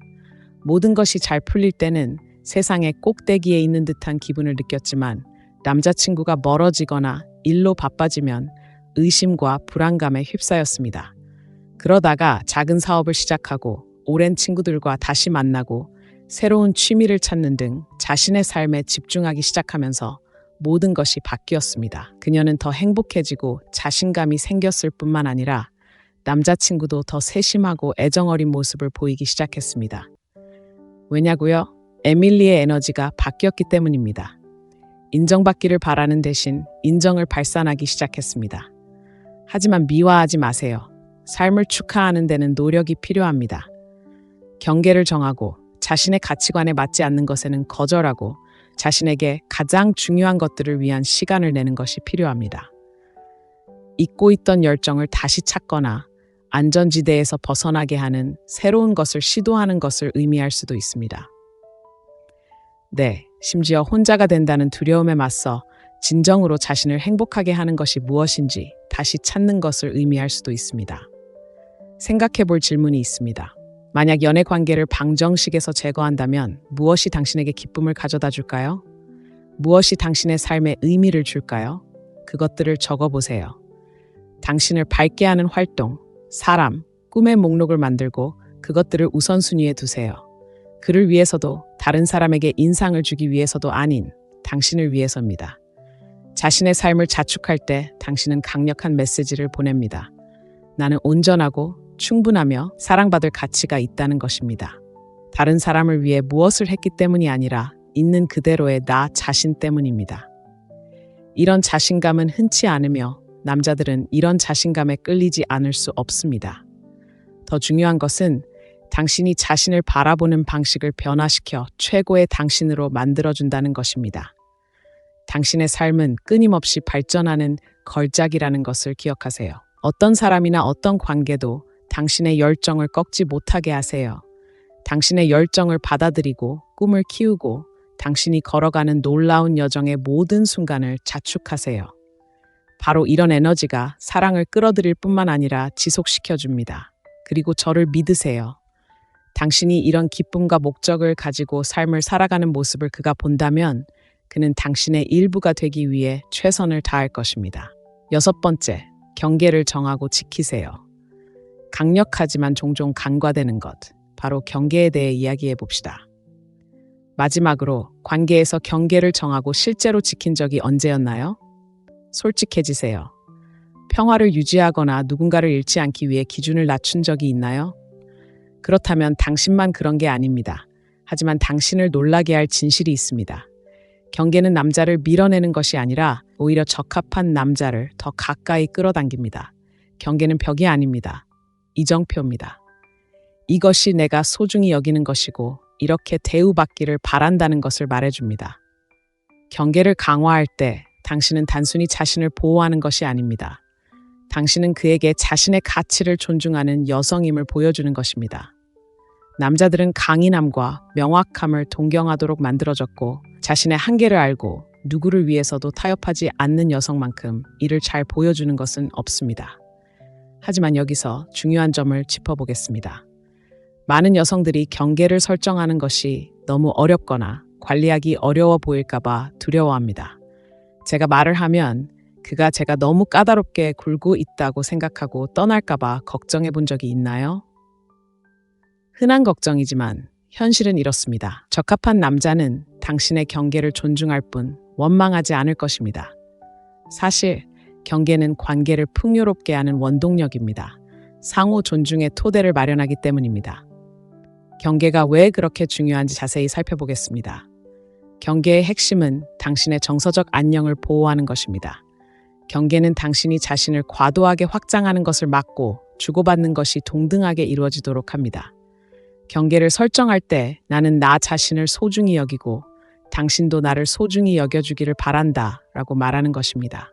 모든 것이 잘 풀릴 때는 세상의 꼭대기에 있는 듯한 기분을 느꼈지만 남자친구가 멀어지거나 일로 바빠지면 의심과 불안감에 휩싸였습니다. 그러다가 작은 사업을 시작하고 오랜 친구들과 다시 만나고 새로운 취미를 찾는 등 자신의 삶에 집중하기 시작하면서 모든 것이 바뀌었습니다. 그녀는 더 행복해지고 자신감이 생겼을 뿐만 아니라 남자친구도 더 세심하고 애정어린 모습을 보이기 시작했습니다. 왜냐고요? 에밀리의 에너지가 바뀌었기 때문입니다. 인정받기를 바라는 대신 인정을 발산하기 시작했습니다. 하지만 미화하지 마세요. 삶을 축하하는 데는 노력이 필요합니다. 경계를 정하고 자신의 가치관에 맞지 않는 것에는 거절하고 자신에게 가장 중요한 것들을 위한 시간을 내는 것이 필요합니다. 잊고 있던 열정을 다시 찾거나 안전지대에서 벗어나게 하는 새로운 것을 시도하는 것을 의미할 수도 있습니다. 네, 심지어 혼자가 된다는 두려움에 맞서 진정으로 자신을 행복하게 하는 것이 무엇인지 다시 찾는 것을 의미할 수도 있습니다. 생각해 볼 질문이 있습니다. 만약 연애 관계를 방정식에서 제거한다면 무엇이 당신에게 기쁨을 가져다 줄까요? 무엇이 당신의 삶에 의미를 줄까요? 그것들을 적어보세요. 당신을 밝게 하는 활동, 사람, 꿈의 목록을 만들고 그것들을 우선순위에 두세요. 그를 위해서도 다른 사람에게 인상을 주기 위해서도 아닌 당신을 위해서입니다. 자신의 삶을 자축할 때 당신은 강력한 메시지를 보냅니다. 나는 온전하고 충분하며 사랑받을 가치가 있다는 것입니다. 다른 사람을 위해 무엇을 했기 때문이 아니라 있는 그대로의 나 자신 때문입니다. 이런 자신감은 흔치 않으며 남자들은 이런 자신감에 끌리지 않을 수 없습니다. 더 중요한 것은 당신이 자신을 바라보는 방식을 변화시켜 최고의 당신으로 만들어준다는 것입니다. 당신의 삶은 끊임없이 발전하는 걸작이라는 것을 기억하세요. 어떤 사람이나 어떤 관계도 당신의 열정을 꺾지 못하게 하세요. 당신의 열정을 받아들이고 꿈을 키우고 당신이 걸어가는 놀라운 여정의 모든 순간을 자축하세요. 바로 이런 에너지가 사랑을 끌어들일 뿐만 아니라 지속시켜줍니다. 그리고 저를 믿으세요. 당신이 이런 기쁨과 목적을 가지고 삶을 살아가는 모습을 그가 본다면 그는 당신의 일부가 되기 위해 최선을 다할 것입니다. 6번째, 경계를 정하고 지키세요. 강력하지만 종종 간과되는 것, 바로 경계에 대해 이야기해 봅시다. 마지막으로 관계에서 경계를 정하고 실제로 지킨 적이 언제였나요? 솔직해지세요. 평화를 유지하거나 누군가를 잃지 않기 위해 기준을 낮춘 적이 있나요? 그렇다면 당신만 그런 게 아닙니다. 하지만 당신을 놀라게 할 진실이 있습니다. 경계는 남자를 밀어내는 것이 아니라 오히려 적합한 남자를 더 가까이 끌어당깁니다. 경계는 벽이 아닙니다. 이정표입니다. 이것이 내가 소중히 여기는 것이고 이렇게 대우받기를 바란다는 것을 말해줍니다. 경계를 강화할 때 당신은 단순히 자신을 보호하는 것이 아닙니다. 당신은 그에게 자신의 가치를 존중하는 여성임을 보여주는 것입니다. 남자들은 강인함과 명확함을 동경하도록 만들어졌고 자신의 한계를 알고 누구를 위해서도 타협하지 않는 여성만큼 이를 잘 보여주는 것은 없습니다. 하지만 여기서 중요한 점을 짚어보겠습니다. 많은 여성들이 경계를 설정하는 것이 너무 어렵거나 관리하기 어려워 보일까봐 두려워합니다. 제가 말을 하면 그가 제가 너무 까다롭게 굴고 있다고 생각하고 떠날까봐 걱정해 본 적이 있나요? 흔한 걱정이지만 현실은 이렇습니다. 적합한 남자는 당신의 경계를 존중할 뿐 원망하지 않을 것입니다. 사실 경계는 관계를 풍요롭게 하는 원동력입니다. 상호 존중의 토대를 마련하기 때문입니다. 경계가 왜 그렇게 중요한지 자세히 살펴보겠습니다. 경계의 핵심은 당신의 정서적 안녕을 보호하는 것입니다. 경계는 당신이 자신을 과도하게 확장하는 것을 막고 주고받는 것이 동등하게 이루어지도록 합니다. 경계를 설정할 때 나는 나 자신을 소중히 여기고 당신도 나를 소중히 여겨주기를 바란다 라고 말하는 것입니다.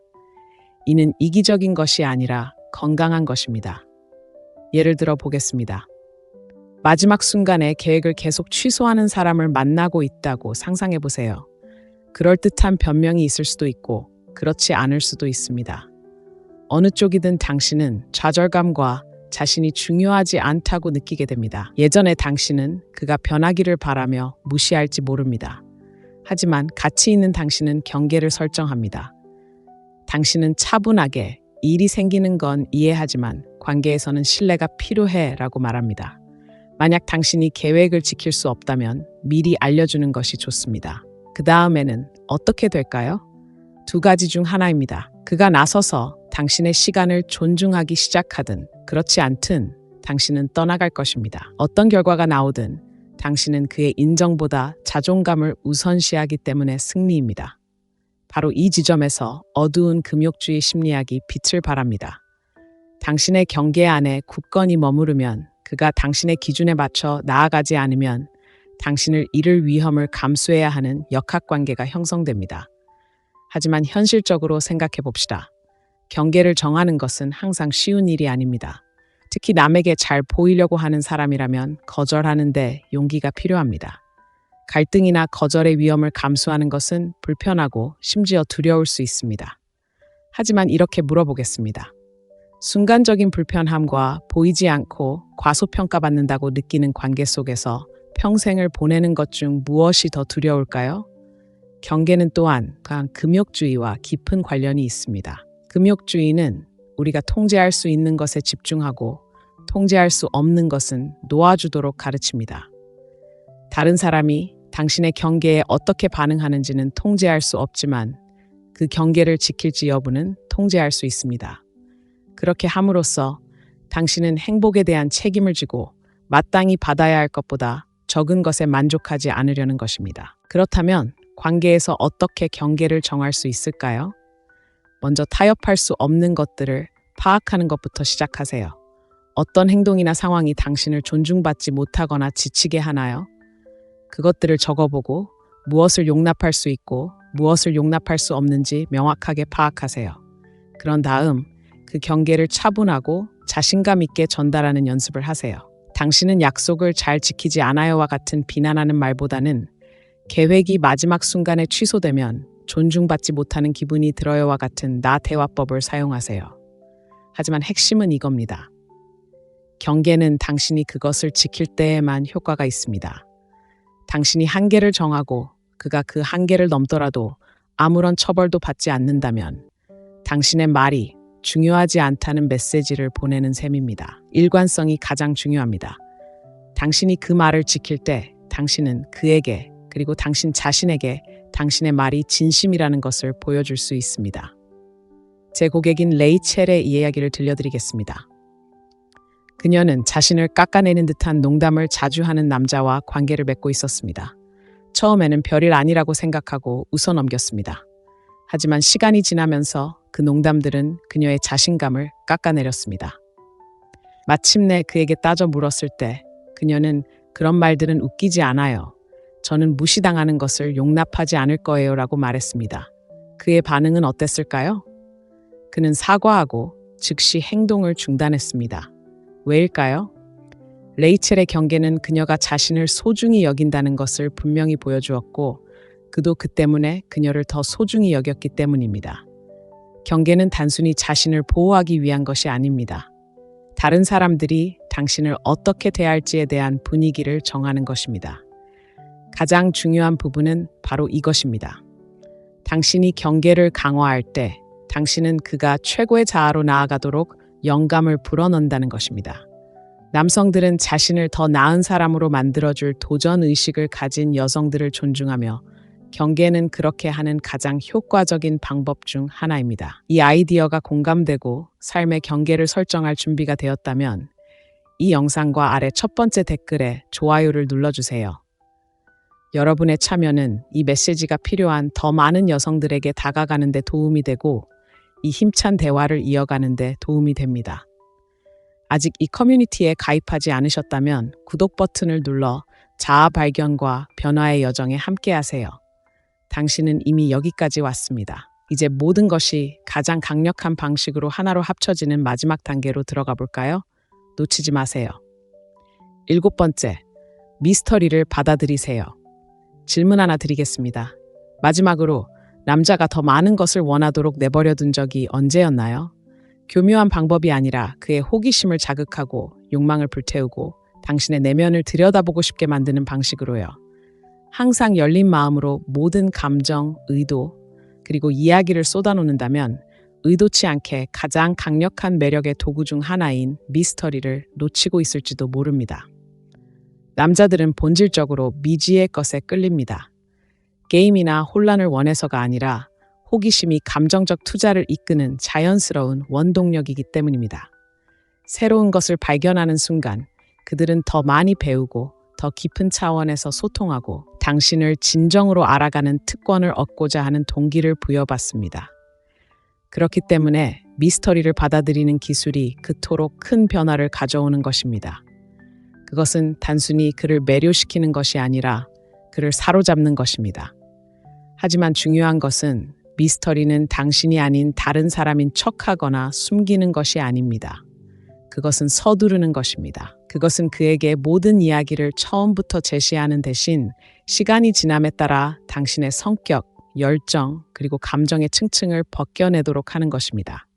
이는 이기적인 것이 아니라 건강한 것입니다. 예를 들어 보겠습니다. 마지막 순간에 계획을 계속 취소하는 사람을 만나고 있다고 상상해 보세요. 그럴듯한 변명이 있을 수도 있고 그렇지 않을 수도 있습니다. 어느 쪽이든 당신은 좌절감과 자신이 중요하지 않다고 느끼게 됩니다. 예전에 당신은 그가 변하기를 바라며 무시할지 모릅니다. 하지만 가치 있는 당신은 경계를 설정합니다. 당신은 차분하게 일이 생기는 건 이해하지만 관계에서는 신뢰가 필요해 라고 말합니다. 만약 당신이 계획을 지킬 수 없다면 미리 알려주는 것이 좋습니다. 그 다음에는 어떻게 될까요? 2가지 중 하나입니다. 그가 나서서 당신의 시간을 존중하기 시작하든 그렇지 않든 당신은 떠나갈 것입니다. 어떤 결과가 나오든 당신은 그의 인정보다 자존감을 우선시하기 때문에 승리입니다. 바로 이 지점에서 어두운 금욕주의 심리학이 빛을 발합니다. 당신의 경계 안에 굳건히 머무르면 그가 당신의 기준에 맞춰 나아가지 않으면 당신을 잃을 위험을 감수해야 하는 역학관계가 형성됩니다. 하지만 현실적으로 생각해 봅시다. 경계를 정하는 것은 항상 쉬운 일이 아닙니다. 특히 남에게 잘 보이려고 하는 사람이라면 거절하는데 용기가 필요합니다. 갈등이나 거절의 위험을 감수하는 것은 불편하고 심지어 두려울 수 있습니다. 하지만 이렇게 물어보겠습니다. 순간적인 불편함과 보이지 않고 과소평가받는다고 느끼는 관계 속에서 평생을 보내는 것 중 무엇이 더 두려울까요? 경계는 또한 금욕주의와 깊은 관련이 있습니다. 금욕주의는 우리가 통제할 수 있는 것에 집중하고 통제할 수 없는 것은 놓아주도록 가르칩니다. 다른 사람이 당신의 경계에 어떻게 반응하는지는 통제할 수 없지만 그 경계를 지킬지 여부는 통제할 수 있습니다. 그렇게 함으로써 당신은 행복에 대한 책임을 지고 마땅히 받아야 할 것보다 적은 것에 만족하지 않으려는 것입니다. 그렇다면 관계에서 어떻게 경계를 정할 수 있을까요? 먼저 타협할 수 없는 것들을 파악하는 것부터 시작하세요. 어떤 행동이나 상황이 당신을 존중받지 못하거나 지치게 하나요? 그것들을 적어보고 무엇을 용납할 수 있고 무엇을 용납할 수 없는지 명확하게 파악하세요. 그런 다음 그 경계를 차분하고 자신감 있게 전달하는 연습을 하세요. 당신은 약속을 잘 지키지 않아요와 같은 비난하는 말보다는 계획이 마지막 순간에 취소되면 존중받지 못하는 기분이 들어요와 같은 나 대화법을 사용하세요. 하지만 핵심은 이겁니다. 경계는 당신이 그것을 지킬 때에만 효과가 있습니다. 당신이 한계를 정하고 그가 그 한계를 넘더라도 아무런 처벌도 받지 않는다면 당신의 말이 중요하지 않다는 메시지를 보내는 셈입니다. 일관성이 가장 중요합니다. 당신이 그 말을 지킬 때 당신은 그에게 그리고 당신 자신에게 당신의 말이 진심이라는 것을 보여줄 수 있습니다. 제 고객인 레이첼의 이야기를 들려드리겠습니다. 그녀는 자신을 깎아내는 듯한 농담을 자주 하는 남자와 관계를 맺고 있었습니다. 처음에는 별일 아니라고 생각하고 웃어넘겼습니다. 하지만 시간이 지나면서 그 농담들은 그녀의 자신감을 깎아내렸습니다. 마침내 그에게 따져 물었을 때 그녀는 그런 말들은 웃기지 않아요. 저는 무시당하는 것을 용납하지 않을 거예요 라고 말했습니다. 그의 반응은 어땠을까요? 그는 사과하고 즉시 행동을 중단했습니다. 왜일까요? 레이첼의 경계는 그녀가 자신을 소중히 여긴다는 것을 분명히 보여주었고 그도 그 때문에 그녀를 더 소중히 여겼기 때문입니다. 경계는 단순히 자신을 보호하기 위한 것이 아닙니다. 다른 사람들이 당신을 어떻게 대할지에 대한 분위기를 정하는 것입니다. 가장 중요한 부분은 바로 이것입니다. 당신이 경계를 강화할 때 당신은 그가 최고의 자아로 나아가도록 영감을 불어넣는다는 것입니다. 남성들은 자신을 더 나은 사람으로 만들어줄 도전 의식을 가진 여성들을 존중하며 경계는 그렇게 하는 가장 효과적인 방법 중 하나입니다. 이 아이디어가 공감되고 삶의 경계를 설정할 준비가 되었다면 이 영상과 아래 첫 번째 댓글에 좋아요를 눌러주세요. 여러분의 참여는 이 메시지가 필요한 더 많은 여성들에게 다가가는 데 도움이 되고 이 힘찬 대화를 이어가는 데 도움이 됩니다. 아직 이 커뮤니티에 가입하지 않으셨다면 구독 버튼을 눌러 자아 발견과 변화의 여정에 함께하세요. 당신은 이미 여기까지 왔습니다. 이제 모든 것이 가장 강력한 방식으로 하나로 합쳐지는 마지막 단계로 들어가 볼까요? 놓치지 마세요. 7번째, 미스터리를 받아들이세요. 질문 하나 드리겠습니다. 마지막으로 남자가 더 많은 것을 원하도록 내버려둔 적이 언제였나요? 교묘한 방법이 아니라 그의 호기심을 자극하고 욕망을 불태우고 당신의 내면을 들여다보고 싶게 만드는 방식으로요. 항상 열린 마음으로 모든 감정, 의도, 그리고 이야기를 쏟아놓는다면 의도치 않게 가장 강력한 매력의 도구 중 하나인 미스터리를 놓치고 있을지도 모릅니다. 남자들은 본질적으로 미지의 것에 끌립니다. 게임이나 혼란을 원해서가 아니라 호기심이 감정적 투자를 이끄는 자연스러운 원동력이기 때문입니다. 새로운 것을 발견하는 순간 그들은 더 많이 배우고 더 깊은 차원에서 소통하고 당신을 진정으로 알아가는 특권을 얻고자 하는 동기를 부여받습니다. 그렇기 때문에 미스터리를 받아들이는 기술이 그토록 큰 변화를 가져오는 것입니다. 그것은 단순히 그를 매료시키는 것이 아니라 그를 사로잡는 것입니다. 하지만 중요한 것은 미스터리는 당신이 아닌 다른 사람인 척하거나 숨기는 것이 아닙니다. 그것은 서두르는 것입니다. 그것은 그에게 모든 이야기를 처음부터 제시하는 대신 시간이 지남에 따라 당신의 성격, 열정, 그리고 감정의 층층을 벗겨내도록 하는 것입니다.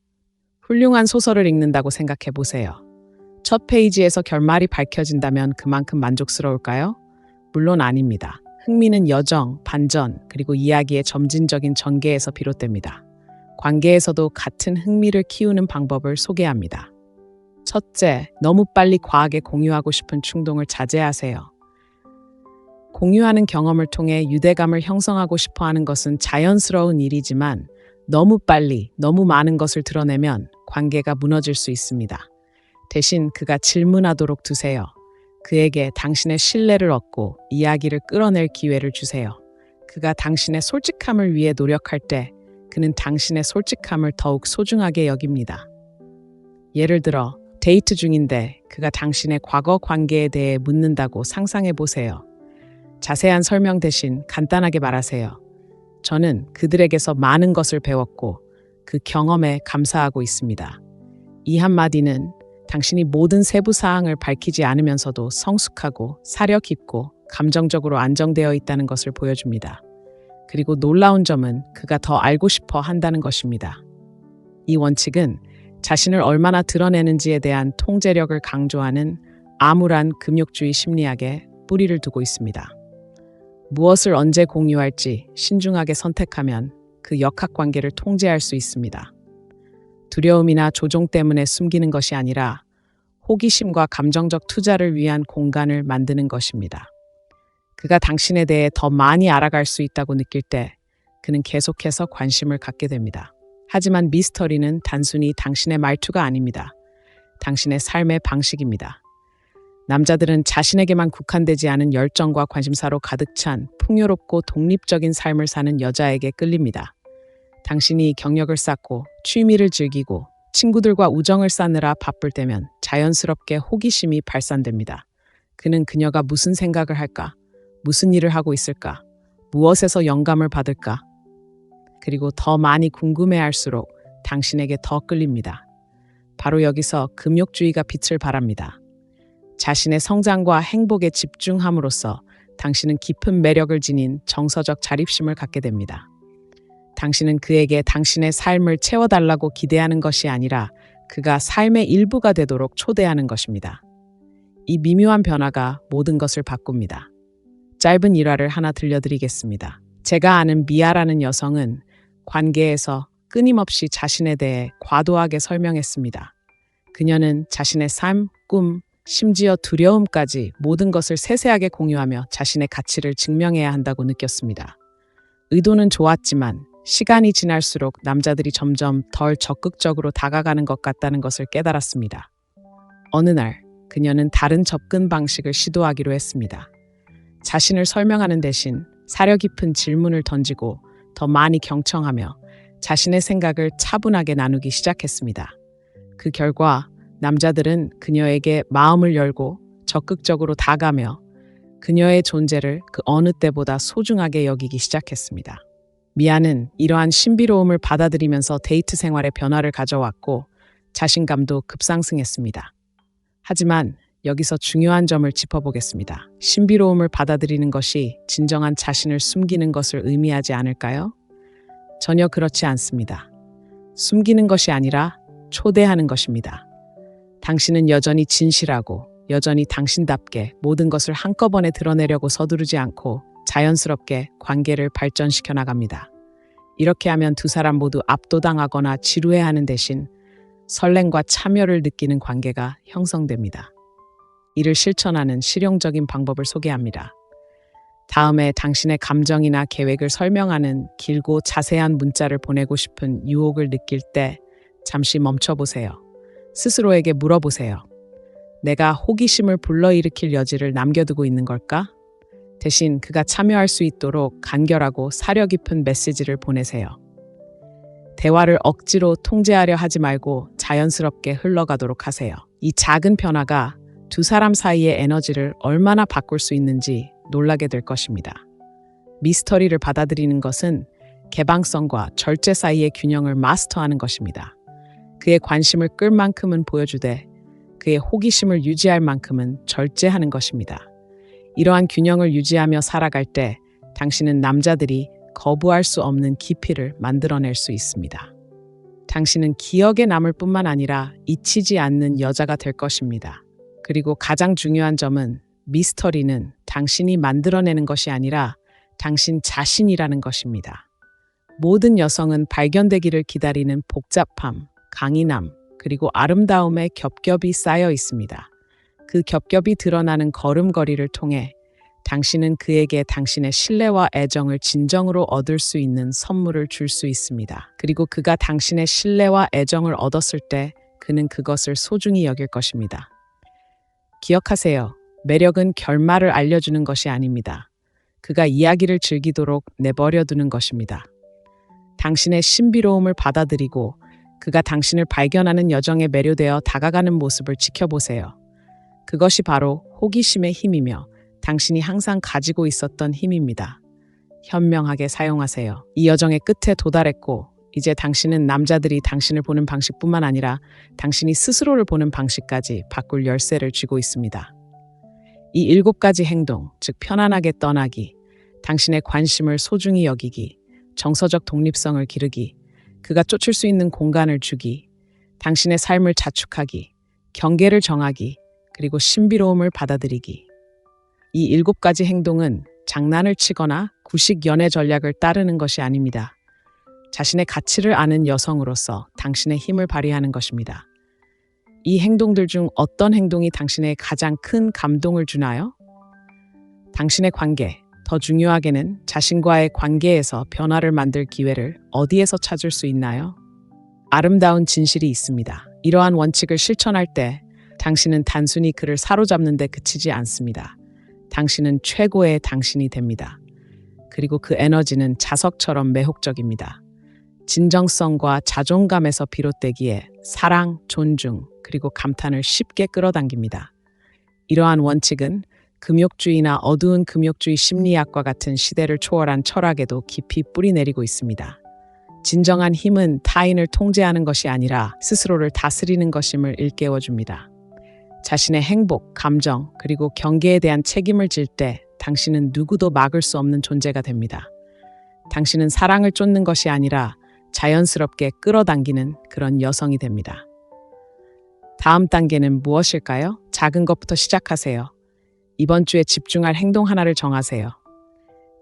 훌륭한 소설을 읽는다고 생각해 보세요. 첫 페이지에서 결말이 밝혀진다면 그만큼 만족스러울까요? 물론 아닙니다. 흥미는 여정, 반전, 그리고 이야기의 점진적인 전개에서 비롯됩니다. 관계에서도 같은 흥미를 키우는 방법을 소개합니다. 첫째, 너무 빨리 과하게 공유하고 싶은 충동을 자제하세요. 공유하는 경험을 통해 유대감을 형성하고 싶어 하는 것은 자연스러운 일이지만 너무 빨리, 너무 많은 것을 드러내면 관계가 무너질 수 있습니다. 대신 그가 질문하도록 두세요. 그에게 당신의 신뢰를 얻고 이야기를 끌어낼 기회를 주세요. 그가 당신의 솔직함을 위해 노력할 때 그는 당신의 솔직함을 더욱 소중하게 여깁니다. 예를 들어 데이트 중인데 그가 당신의 과거 관계에 대해 묻는다고 상상해 보세요. 자세한 설명 대신 간단하게 말하세요. 저는 그들에게서 많은 것을 배웠고 그 경험에 감사하고 있습니다. 이 한마디는 당신이 모든 세부 사항을 밝히지 않으면서도 성숙하고 사려 깊고 감정적으로 안정되어 있다는 것을 보여줍니다. 그리고 놀라운 점은 그가 더 알고 싶어 한다는 것입니다. 이 원칙은 자신을 얼마나 드러내는지에 대한 통제력을 강조하는 암울한 금욕주의 심리학에 뿌리를 두고 있습니다. 무엇을 언제 공유할지 신중하게 선택하면 그 역학관계를 통제할 수 있습니다. 두려움이나 조종 때문에 숨기는 것이 아니라 호기심과 감정적 투자를 위한 공간을 만드는 것입니다. 그가 당신에 대해 더 많이 알아갈 수 있다고 느낄 때 그는 계속해서 관심을 갖게 됩니다. 하지만 미스터리는 단순히 당신의 말투가 아닙니다. 당신의 삶의 방식입니다. 남자들은 자신에게만 국한되지 않은 열정과 관심사로 가득 찬 풍요롭고 독립적인 삶을 사는 여자에게 끌립니다. 당신이 경력을 쌓고 취미를 즐기고 친구들과 우정을 쌓느라 바쁠 때면 자연스럽게 호기심이 발산됩니다. 그는 그녀가 무슨 생각을 할까? 무슨 일을 하고 있을까? 무엇에서 영감을 받을까? 그리고 더 많이 궁금해할수록 당신에게 더 끌립니다. 바로 여기서 금욕주의가 빛을 발합니다. 자신의 성장과 행복에 집중함으로써 당신은 깊은 매력을 지닌 정서적 자립심을 갖게 됩니다. 당신은 그에게 당신의 삶을 채워달라고 기대하는 것이 아니라 그가 삶의 일부가 되도록 초대하는 것입니다. 이 미묘한 변화가 모든 것을 바꿉니다. 짧은 일화를 하나 들려드리겠습니다. 제가 아는 미아라는 여성은 관계에서 끊임없이 자신에 대해 과도하게 설명했습니다. 그녀는 자신의 삶, 꿈, 심지어 두려움까지 모든 것을 세세하게 공유하며 자신의 가치를 증명해야 한다고 느꼈습니다. 의도는 좋았지만 시간이 지날수록 남자들이 점점 덜 적극적으로 다가가는 것 같다는 것을 깨달았습니다. 어느 날 그녀는 다른 접근 방식을 시도하기로 했습니다. 자신을 설명하는 대신 사려 깊은 질문을 던지고 더 많이 경청하며 자신의 생각을 차분하게 나누기 시작했습니다. 그 결과 남자들은 그녀에게 마음을 열고 적극적으로 다가가며 그녀의 존재를 그 어느 때보다 소중하게 여기기 시작했습니다. 미아는 이러한 신비로움을 받아들이면서 데이트 생활에 변화를 가져왔고 자신감도 급상승했습니다. 하지만 여기서 중요한 점을 짚어보겠습니다. 신비로움을 받아들이는 것이 진정한 자신을 숨기는 것을 의미하지 않을까요? 전혀 그렇지 않습니다. 숨기는 것이 아니라 초대하는 것입니다. 당신은 여전히 진실하고 여전히 당신답게 모든 것을 한꺼번에 드러내려고 서두르지 않고 자연스럽게 관계를 발전시켜 나갑니다. 이렇게 하면 두 사람 모두 압도당하거나 지루해하는 대신 설렘과 참여를 느끼는 관계가 형성됩니다. 이를 실천하는 실용적인 방법을 소개합니다. 다음에 당신의 감정이나 계획을 설명하는 길고 자세한 문자를 보내고 싶은 유혹을 느낄 때 잠시 멈춰보세요. 스스로에게 물어보세요. 내가 호기심을 불러일으킬 여지를 남겨두고 있는 걸까? 대신 그가 참여할 수 있도록 간결하고 사려 깊은 메시지를 보내세요. 대화를 억지로 통제하려 하지 말고 자연스럽게 흘러가도록 하세요. 이 작은 변화가 두 사람 사이의 에너지를 얼마나 바꿀 수 있는지 놀라게 될 것입니다. 미스터리를 받아들이는 것은 개방성과 절제 사이의 균형을 마스터하는 것입니다. 그의 관심을 끌 만큼은 보여주되 그의 호기심을 유지할 만큼은 절제하는 것입니다. 이러한 균형을 유지하며 살아갈 때 당신은 남자들이 거부할 수 없는 깊이를 만들어낼 수 있습니다. 당신은 기억에 남을 뿐만 아니라 잊히지 않는 여자가 될 것입니다. 그리고 가장 중요한 점은 미스터리는 당신이 만들어내는 것이 아니라 당신 자신이라는 것입니다. 모든 여성은 발견되기를 기다리는 복잡함, 강인함, 그리고 아름다움의 겹겹이 쌓여 있습니다. 그 겹겹이 드러나는 걸음걸이를 통해 당신은 그에게 당신의 신뢰와 애정을 진정으로 얻을 수 있는 선물을 줄 수 있습니다. 그리고 그가 당신의 신뢰와 애정을 얻었을 때 그는 그것을 소중히 여길 것입니다. 기억하세요. 매력은 결말을 알려주는 것이 아닙니다. 그가 이야기를 즐기도록 내버려 두는 것입니다. 당신의 신비로움을 받아들이고 그가 당신을 발견하는 여정에 매료되어 다가가는 모습을 지켜보세요. 그것이 바로 호기심의 힘이며 당신이 항상 가지고 있었던 힘입니다. 현명하게 사용하세요. 이 여정의 끝에 도달했고 이제 당신은 남자들이 당신을 보는 방식뿐만 아니라 당신이 스스로를 보는 방식까지 바꿀 열쇠를 쥐고 있습니다. 이 7가지 행동, 즉 편안하게 떠나기, 당신의 관심을 소중히 여기기, 정서적 독립성을 기르기, 그가 쫓을 수 있는 공간을 주기, 당신의 삶을 자축하기, 경계를 정하기, 그리고 신비로움을 받아들이기. 이 7가지 행동은 장난을 치거나 구식 연애 전략을 따르는 것이 아닙니다. 자신의 가치를 아는 여성으로서 당신의 힘을 발휘하는 것입니다. 이 행동들 중 어떤 행동이 당신의 가장 큰 감동을 주나요? 당신의 관계, 더 중요하게는 자신과의 관계에서 변화를 만들 기회를 어디에서 찾을 수 있나요? 아름다운 진실이 있습니다. 이러한 원칙을 실천할 때 당신은 단순히 그를 사로잡는 데 그치지 않습니다. 당신은 최고의 당신이 됩니다. 그리고 그 에너지는 자석처럼 매혹적입니다. 진정성과 자존감에서 비롯되기에 사랑, 존중, 그리고 감탄을 쉽게 끌어당깁니다. 이러한 원칙은 금욕주의나 어두운 금욕주의 심리학과 같은 시대를 초월한 철학에도 깊이 뿌리내리고 있습니다. 진정한 힘은 타인을 통제하는 것이 아니라 스스로를 다스리는 것임을 일깨워줍니다. 자신의 행복, 감정, 그리고 경계에 대한 책임을 질 때 당신은 누구도 막을 수 없는 존재가 됩니다. 당신은 사랑을 쫓는 것이 아니라 자연스럽게 끌어당기는 그런 여성이 됩니다. 다음 단계는 무엇일까요? 작은 것부터 시작하세요. 이번 주에 집중할 행동 하나를 정하세요.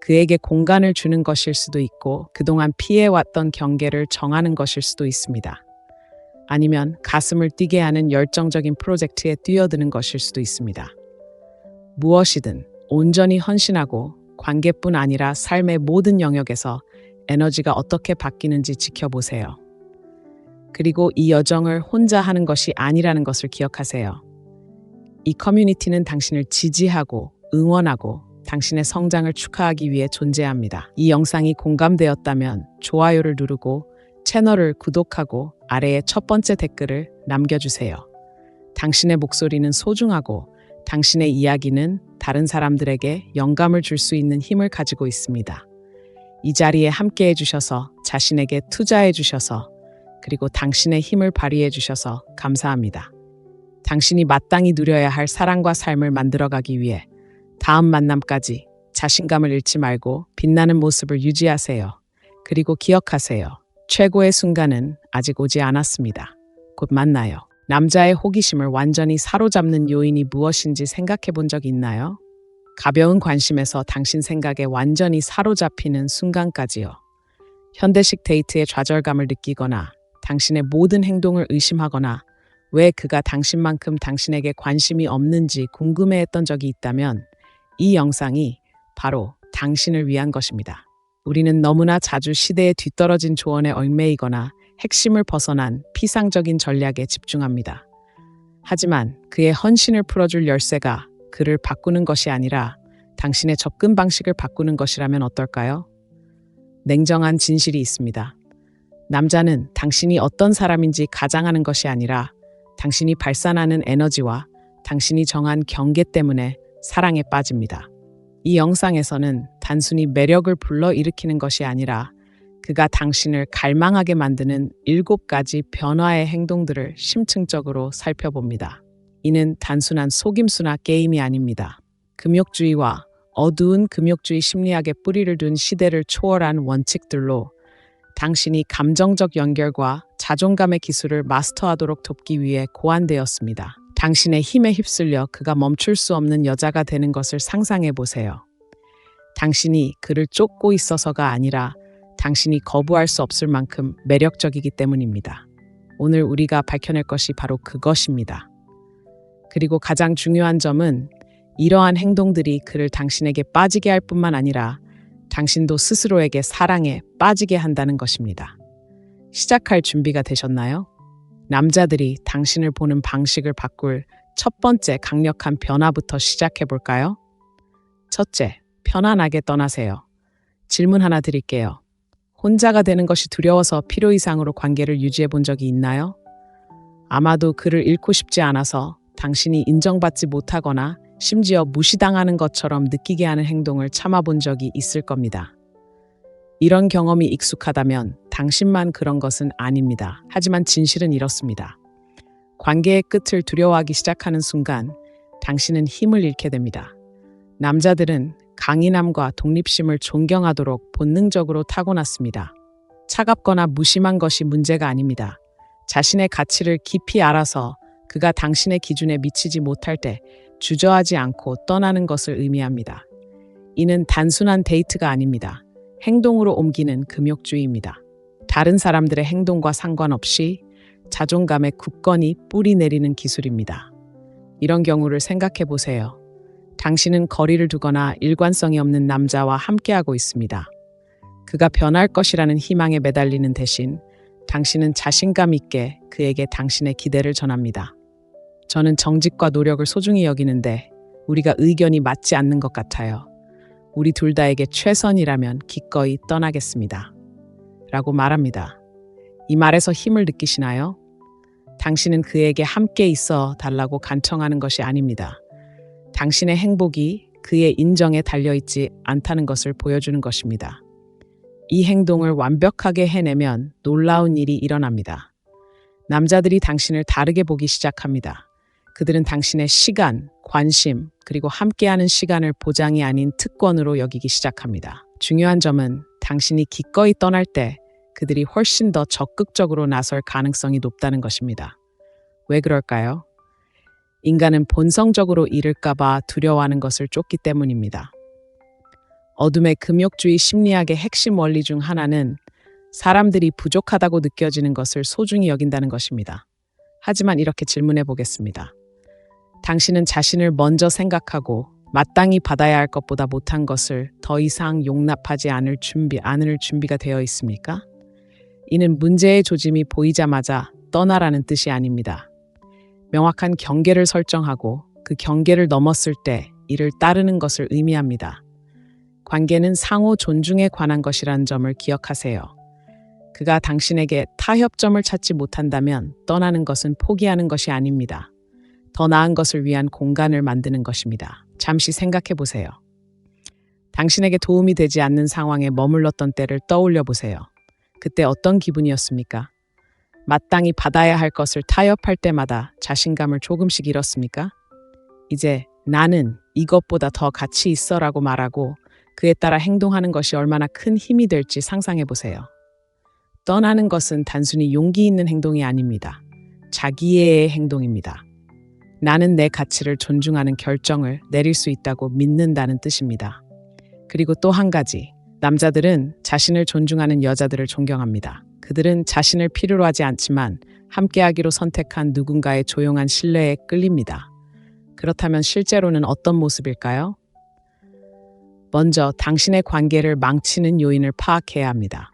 그에게 공간을 주는 것일 수도 있고 그동안 피해왔던 경계를 정하는 것일 수도 있습니다. 아니면 가슴을 뛰게 하는 열정적인 프로젝트에 뛰어드는 것일 수도 있습니다. 무엇이든 온전히 헌신하고 관계뿐 아니라 삶의 모든 영역에서 에너지가 어떻게 바뀌는지 지켜보세요. 그리고 이 여정을 혼자 하는 것이 아니라는 것을 기억하세요. 이 커뮤니티는 당신을 지지하고 응원하고 당신의 성장을 축하하기 위해 존재합니다. 이 영상이 공감되었다면 좋아요를 누르고 채널을 구독하고 아래에 첫 번째 댓글을 남겨주세요. 당신의 목소리는 소중하고 당신의 이야기는 다른 사람들에게 영감을 줄 수 있는 힘을 가지고 있습니다. 이 자리에 함께해 주셔서 자신에게 투자해 주셔서 그리고 당신의 힘을 발휘해 주셔서 감사합니다. 당신이 마땅히 누려야 할 사랑과 삶을 만들어가기 위해 다음 만남까지 자신감을 잃지 말고 빛나는 모습을 유지하세요. 그리고 기억하세요. 최고의 순간은 아직 오지 않았습니다. 곧 만나요. 남자의 호기심을 완전히 사로잡는 요인이 무엇인지 생각해 본 적 있나요? 가벼운 관심에서 당신 생각에 완전히 사로잡히는 순간까지요. 현대식 데이트의 좌절감을 느끼거나 당신의 모든 행동을 의심하거나 왜 그가 당신만큼 당신에게 관심이 없는지 궁금해했던 적이 있다면 이 영상이 바로 당신을 위한 것입니다. 우리는 너무나 자주 시대에 뒤떨어진 조언에 얽매이거나 핵심을 벗어난 피상적인 전략에 집중합니다. 하지만 그의 헌신을 풀어줄 열쇠가 그를 바꾸는 것이 아니라 당신의 접근 방식을 바꾸는 것이라면 어떨까요? 냉정한 진실이 있습니다. 남자는 당신이 어떤 사람인지 가장하는 것이 아니라 당신이 발산하는 에너지와 당신이 정한 경계 때문에 사랑에 빠집니다. 이 영상에서는 단순히 매력을 불러일으키는 것이 아니라 그가 당신을 갈망하게 만드는 7가지 변화의 행동들을 심층적으로 살펴봅니다. 이는 단순한 속임수나 게임이 아닙니다. 금욕주의와 어두운 금욕주의 심리학의 뿌리를 둔 시대를 초월한 원칙들로 당신이 감정적 연결과 자존감의 기술을 마스터하도록 돕기 위해 고안되었습니다. 당신의 힘에 휩쓸려 그가 멈출 수 없는 여자가 되는 것을 상상해 보세요. 당신이 그를 쫓고 있어서가 아니라 당신이 거부할 수 없을 만큼 매력적이기 때문입니다. 오늘 우리가 밝혀낼 것이 바로 그것입니다. 그리고 가장 중요한 점은 이러한 행동들이 그를 당신에게 빠지게 할 뿐만 아니라 당신도 스스로에게 사랑에 빠지게 한다는 것입니다. 시작할 준비가 되셨나요? 남자들이 당신을 보는 방식을 바꿀 첫 번째 강력한 변화부터 시작해 볼까요? 첫째, 편안하게 떠나세요. 질문 하나 드릴게요. 혼자가 되는 것이 두려워서 필요 이상으로 관계를 유지해 본 적이 있나요? 아마도 그를 잃고 싶지 않아서 당신이 인정받지 못하거나 심지어 무시당하는 것처럼 느끼게 하는 행동을 참아본 적이 있을 겁니다. 이런 경험이 익숙하다면 당신만 그런 것은 아닙니다. 하지만 진실은 이렇습니다. 관계의 끝을 두려워하기 시작하는 순간 당신은 힘을 잃게 됩니다. 남자들은 강인함과 독립심을 존경하도록 본능적으로 타고났습니다. 차갑거나 무심한 것이 문제가 아닙니다. 자신의 가치를 깊이 알아서 그가 당신의 기준에 미치지 못할 때 주저하지 않고 떠나는 것을 의미합니다. 이는 단순한 데이트가 아닙니다. 행동으로 옮기는 금욕주의입니다. 다른 사람들의 행동과 상관없이 자존감에 굳건히 뿌리 내리는 기술입니다. 이런 경우를 생각해 보세요. 당신은 거리를 두거나 일관성이 없는 남자와 함께하고 있습니다. 그가 변할 것이라는 희망에 매달리는 대신 당신은 자신감 있게 그에게 당신의 기대를 전합니다. 저는 정직과 노력을 소중히 여기는데 우리가 의견이 맞지 않는 것 같아요. 우리 둘 다에게 최선이라면 기꺼이 떠나겠습니다. 라고 말합니다. 이 말에서 힘을 느끼시나요? 당신은 그에게 함께 있어 달라고 간청하는 것이 아닙니다. 당신의 행복이 그의 인정에 달려있지 않다는 것을 보여주는 것입니다. 이 행동을 완벽하게 해내면 놀라운 일이 일어납니다. 남자들이 당신을 다르게 보기 시작합니다. 그들은 당신의 시간, 관심, 그리고 함께하는 시간을 보장이 아닌 특권으로 여기기 시작합니다. 중요한 점은 당신이 기꺼이 떠날 때 그들이 훨씬 더 적극적으로 나설 가능성이 높다는 것입니다. 왜 그럴까요? 인간은 본성적으로 잃을까봐 두려워하는 것을 쫓기 때문입니다. 어둠의 금욕주의 심리학의 핵심 원리 중 하나는 사람들이 부족하다고 느껴지는 것을 소중히 여긴다는 것입니다. 하지만 이렇게 질문해 보겠습니다. 당신은 자신을 먼저 생각하고 마땅히 받아야 할 것보다 못한 것을 더 이상 용납하지 않을 준비가 되어 있습니까? 이는 문제의 조짐이 보이자마자 떠나라는 뜻이 아닙니다. 명확한 경계를 설정하고 그 경계를 넘었을 때 이를 따르는 것을 의미합니다. 관계는 상호 존중에 관한 것이라는 점을 기억하세요. 그가 당신에게 타협점을 찾지 못한다면 떠나는 것은 포기하는 것이 아닙니다. 더 나은 것을 위한 공간을 만드는 것입니다. 잠시 생각해 보세요. 당신에게 도움이 되지 않는 상황에 머물렀던 때를 떠올려 보세요. 그때 어떤 기분이었습니까? 마땅히 받아야 할 것을 타협할 때마다 자신감을 조금씩 잃었습니까? 이제 나는 이것보다 더 가치 있어라고 말하고 그에 따라 행동하는 것이 얼마나 큰 힘이 될지 상상해 보세요. 떠나는 것은 단순히 용기 있는 행동이 아닙니다. 자기애의 행동입니다. 나는 내 가치를 존중하는 결정을 내릴 수 있다고 믿는다는 뜻입니다. 그리고 또 한 가지, 남자들은 자신을 존중하는 여자들을 존경합니다. 그들은 자신을 필요로 하지 않지만 함께하기로 선택한 누군가의 조용한 신뢰에 끌립니다. 그렇다면 실제로는 어떤 모습일까요? 먼저 당신의 관계를 망치는 요인을 파악해야 합니다.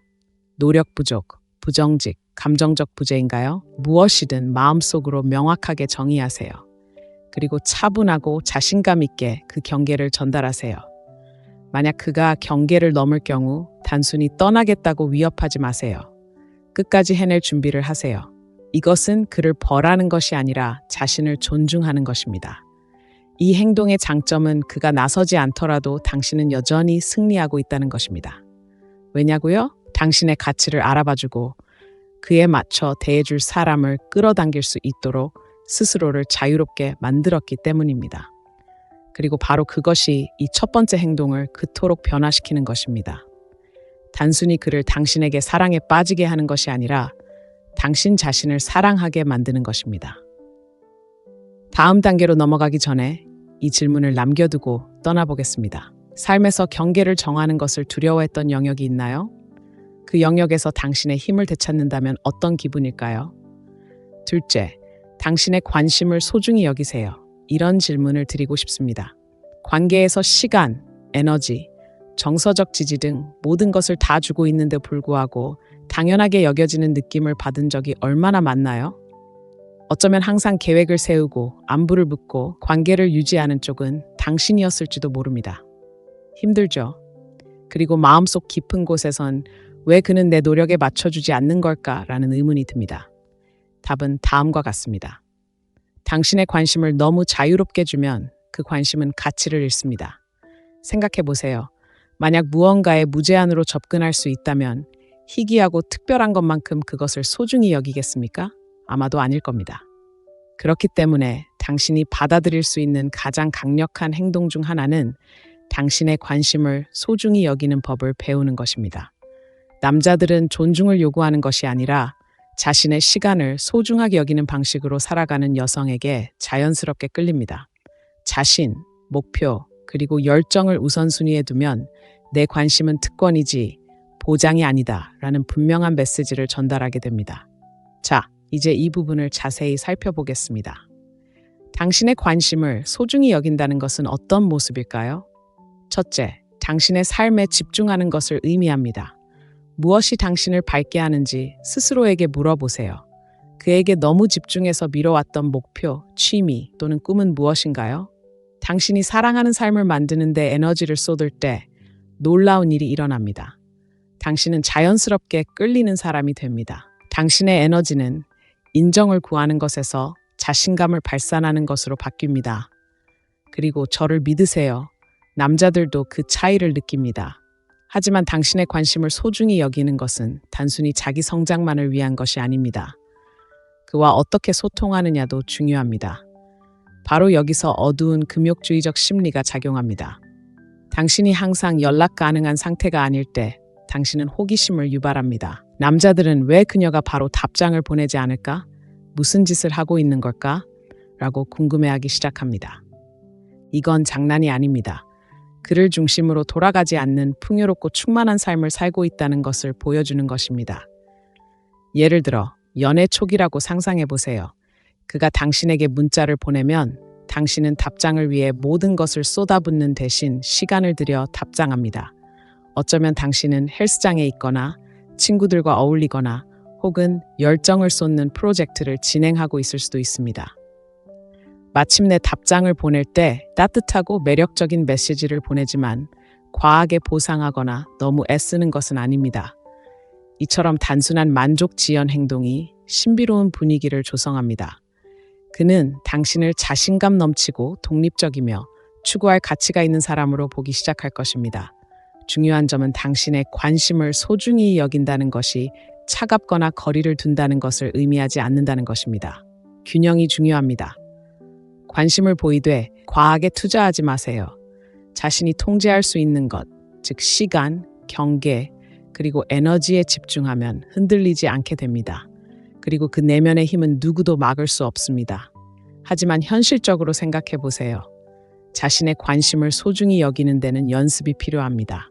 노력 부족, 부정직, 감정적 부재인가요? 무엇이든 마음속으로 명확하게 정의하세요. 그리고 차분하고 자신감 있게 그 경계를 전달하세요. 만약 그가 경계를 넘을 경우 단순히 떠나겠다고 위협하지 마세요. 끝까지 해낼 준비를 하세요. 이것은 그를 벌하는 것이 아니라 자신을 존중하는 것입니다. 이 행동의 장점은 그가 나서지 않더라도 당신은 여전히 승리하고 있다는 것입니다. 왜냐고요? 당신의 가치를 알아봐주고 그에 맞춰 대해줄 사람을 끌어당길 수 있도록 스스로를 자유롭게 만들었기 때문입니다. 그리고 바로 그것이 이 첫 번째 행동을 그토록 변화시키는 것입니다. 단순히 그를 당신에게 사랑에 빠지게 하는 것이 아니라 당신 자신을 사랑하게 만드는 것입니다. 다음 단계로 넘어가기 전에 이 질문을 남겨두고 떠나보겠습니다. 삶에서 경계를 정하는 것을 두려워했던 영역이 있나요? 그 영역에서 당신의 힘을 되찾는다면 어떤 기분일까요? 둘째, 당신의 관심을 소중히 여기세요. 이런 질문을 드리고 싶습니다. 관계에서 시간, 에너지, 정서적 지지 등 모든 것을 다 주고 있는데 불구하고 당연하게 여겨지는 느낌을 받은 적이 얼마나 많나요? 어쩌면 항상 계획을 세우고 안부를 묻고 관계를 유지하는 쪽은 당신이었을지도 모릅니다. 힘들죠. 그리고 마음속 깊은 곳에선 왜 그는 내 노력에 맞춰주지 않는 걸까라는 의문이 듭니다. 답은 다음과 같습니다. 당신의 관심을 너무 자유롭게 주면 그 관심은 가치를 잃습니다. 생각해 보세요. 만약 무언가에 무제한으로 접근할 수 있다면 희귀하고 특별한 것만큼 그것을 소중히 여기겠습니까? 아마도 아닐 겁니다. 그렇기 때문에 당신이 받아들일 수 있는 가장 강력한 행동 중 하나는 당신의 관심을 소중히 여기는 법을 배우는 것입니다. 남자들은 존중을 요구하는 것이 아니라 자신의 시간을 소중하게 여기는 방식으로 살아가는 여성에게 자연스럽게 끌립니다. 자신, 목표, 그리고 열정을 우선순위에 두면 내 관심은 특권이지 보장이 아니다 라는 분명한 메시지를 전달하게 됩니다. 자, 이제 이 부분을 자세히 살펴보겠습니다. 당신의 관심을 소중히 여긴다는 것은 어떤 모습일까요? 첫째, 당신의 삶에 집중하는 것을 의미합니다. 무엇이 당신을 밝게 하는지 스스로에게 물어보세요. 그에게 너무 집중해서 미뤄왔던 목표, 취미 또는 꿈은 무엇인가요? 당신이 사랑하는 삶을 만드는 데 에너지를 쏟을 때 놀라운 일이 일어납니다. 당신은 자연스럽게 끌리는 사람이 됩니다. 당신의 에너지는 인정을 구하는 것에서 자신감을 발산하는 것으로 바뀝니다. 그리고 저를 믿으세요. 남자들도 그 차이를 느낍니다. 하지만 당신의 관심을 소중히 여기는 것은 단순히 자기 성장만을 위한 것이 아닙니다. 그와 어떻게 소통하느냐도 중요합니다. 바로 여기서 어두운 금욕주의적 심리가 작용합니다. 당신이 항상 연락 가능한 상태가 아닐 때 당신은 호기심을 유발합니다. 남자들은 왜 그녀가 바로 답장을 보내지 않을까? 무슨 짓을 하고 있는 걸까? 라고 궁금해하기 시작합니다. 이건 장난이 아닙니다. 그를 중심으로 돌아가지 않는 풍요롭고 충만한 삶을 살고 있다는 것을 보여주는 것입니다. 예를 들어 연애 초기라고 상상해 보세요. 그가 당신에게 문자를 보내면 당신은 답장을 위해 모든 것을 쏟아붓는 대신 시간을 들여 답장합니다. 어쩌면 당신은 헬스장에 있거나 친구들과 어울리거나 혹은 열정을 쏟는 프로젝트를 진행하고 있을 수도 있습니다. 마침내 답장을 보낼 때 따뜻하고 매력적인 메시지를 보내지만 과하게 보상하거나 너무 애쓰는 것은 아닙니다. 이처럼 단순한 만족 지연 행동이 신비로운 분위기를 조성합니다. 그는 당신을 자신감 넘치고 독립적이며 추구할 가치가 있는 사람으로 보기 시작할 것입니다. 중요한 점은 당신의 관심을 소중히 여긴다는 것이 차갑거나 거리를 둔다는 것을 의미하지 않는다는 것입니다. 균형이 중요합니다. 관심을 보이되 과하게 투자하지 마세요. 자신이 통제할 수 있는 것, 즉 시간, 경계, 그리고 에너지에 집중하면 흔들리지 않게 됩니다. 그리고 그 내면의 힘은 누구도 막을 수 없습니다. 하지만 현실적으로 생각해 보세요. 자신의 관심을 소중히 여기는 데는 연습이 필요합니다.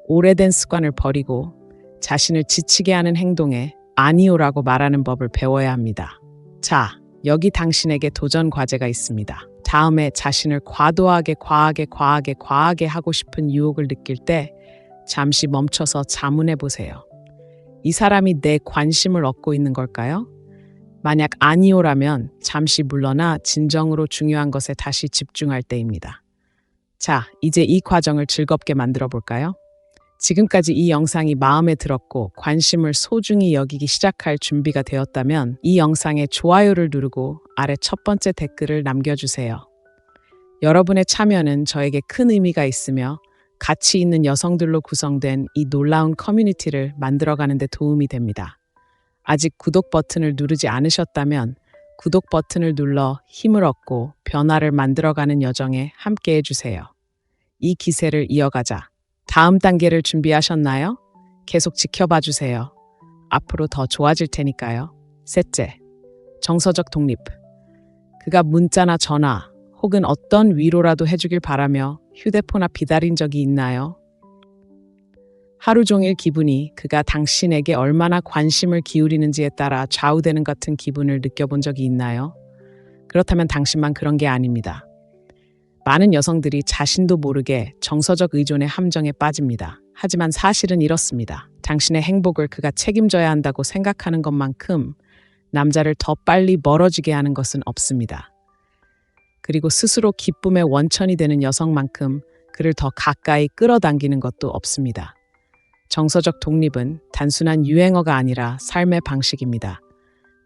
오래된 습관을 버리고 자신을 지치게 하는 행동에 아니오라고 말하는 법을 배워야 합니다. 자, 여기 당신에게 도전 과제가 있습니다. 다음에 자신을 과하게 하고 싶은 유혹을 느낄 때 잠시 멈춰서 자문해 보세요. 이 사람이 내 관심을 얻고 있는 걸까요? 만약 아니오라면 잠시 물러나 진정으로 중요한 것에 다시 집중할 때입니다. 자, 이제 이 과정을 즐겁게 만들어 볼까요? 지금까지 이 영상이 마음에 들었고 관심을 소중히 여기기 시작할 준비가 되었다면 이 영상에 좋아요를 누르고 아래 첫 번째 댓글을 남겨주세요. 여러분의 참여는 저에게 큰 의미가 있으며 가치 있는 여성들로 구성된 이 놀라운 커뮤니티를 만들어가는 데 도움이 됩니다. 아직 구독 버튼을 누르지 않으셨다면 구독 버튼을 눌러 힘을 얻고 변화를 만들어가는 여정에 함께 해주세요. 이 기세를 이어가자. 다음 단계를 준비하셨나요? 계속 지켜봐 주세요. 앞으로 더 좋아질 테니까요. 셋째, 정서적 독립. 그가 문자나 전화 혹은 어떤 위로라도 해주길 바라며 휴대폰 앞 기다린 적이 있나요? 하루 종일 기분이 그가 당신에게 얼마나 관심을 기울이는지에 따라 좌우되는 같은 기분을 느껴본 적이 있나요? 그렇다면 당신만 그런 게 아닙니다. 많은 여성들이 자신도 모르게 정서적 의존의 함정에 빠집니다. 하지만 사실은 이렇습니다. 당신의 행복을 그가 책임져야 한다고 생각하는 것만큼 남자를 더 빨리 멀어지게 하는 것은 없습니다. 그리고 스스로 기쁨의 원천이 되는 여성만큼 그를 더 가까이 끌어당기는 것도 없습니다. 정서적 독립은 단순한 유행어가 아니라 삶의 방식입니다.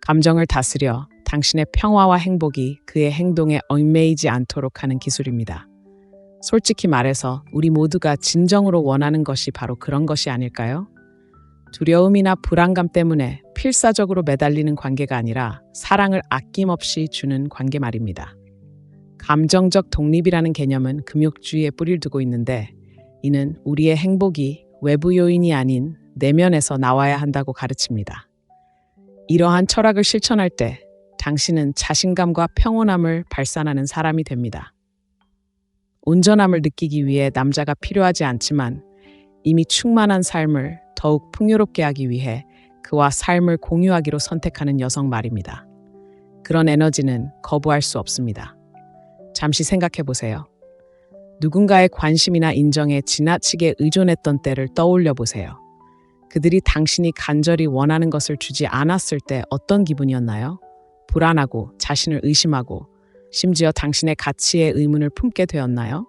감정을 다스려 당신의 평화와 행복이 그의 행동에 얽매이지 않도록 하는 기술입니다. 솔직히 말해서 우리 모두가 진정으로 원하는 것이 바로 그런 것이 아닐까요? 두려움이나 불안감 때문에 필사적으로 매달리는 관계가 아니라 사랑을 아낌없이 주는 관계 말입니다. 감정적 독립이라는 개념은 금욕주의에 뿌리를 두고 있는데, 이는 우리의 행복이 외부 요인이 아닌 내면에서 나와야 한다고 가르칩니다. 이러한 철학을 실천할 때 당신은 자신감과 평온함을 발산하는 사람이 됩니다. 온전함을 느끼기 위해 남자가 필요하지 않지만 이미 충만한 삶을 더욱 풍요롭게 하기 위해 그와 삶을 공유하기로 선택하는 여성 말입니다. 그런 에너지는 거부할 수 없습니다. 잠시 생각해 보세요. 누군가의 관심이나 인정에 지나치게 의존했던 때를 떠올려 보세요. 그들이 당신이 간절히 원하는 것을 주지 않았을 때 어떤 기분이었나요? 불안하고 자신을 의심하고 심지어 당신의 가치에 의문을 품게 되었나요?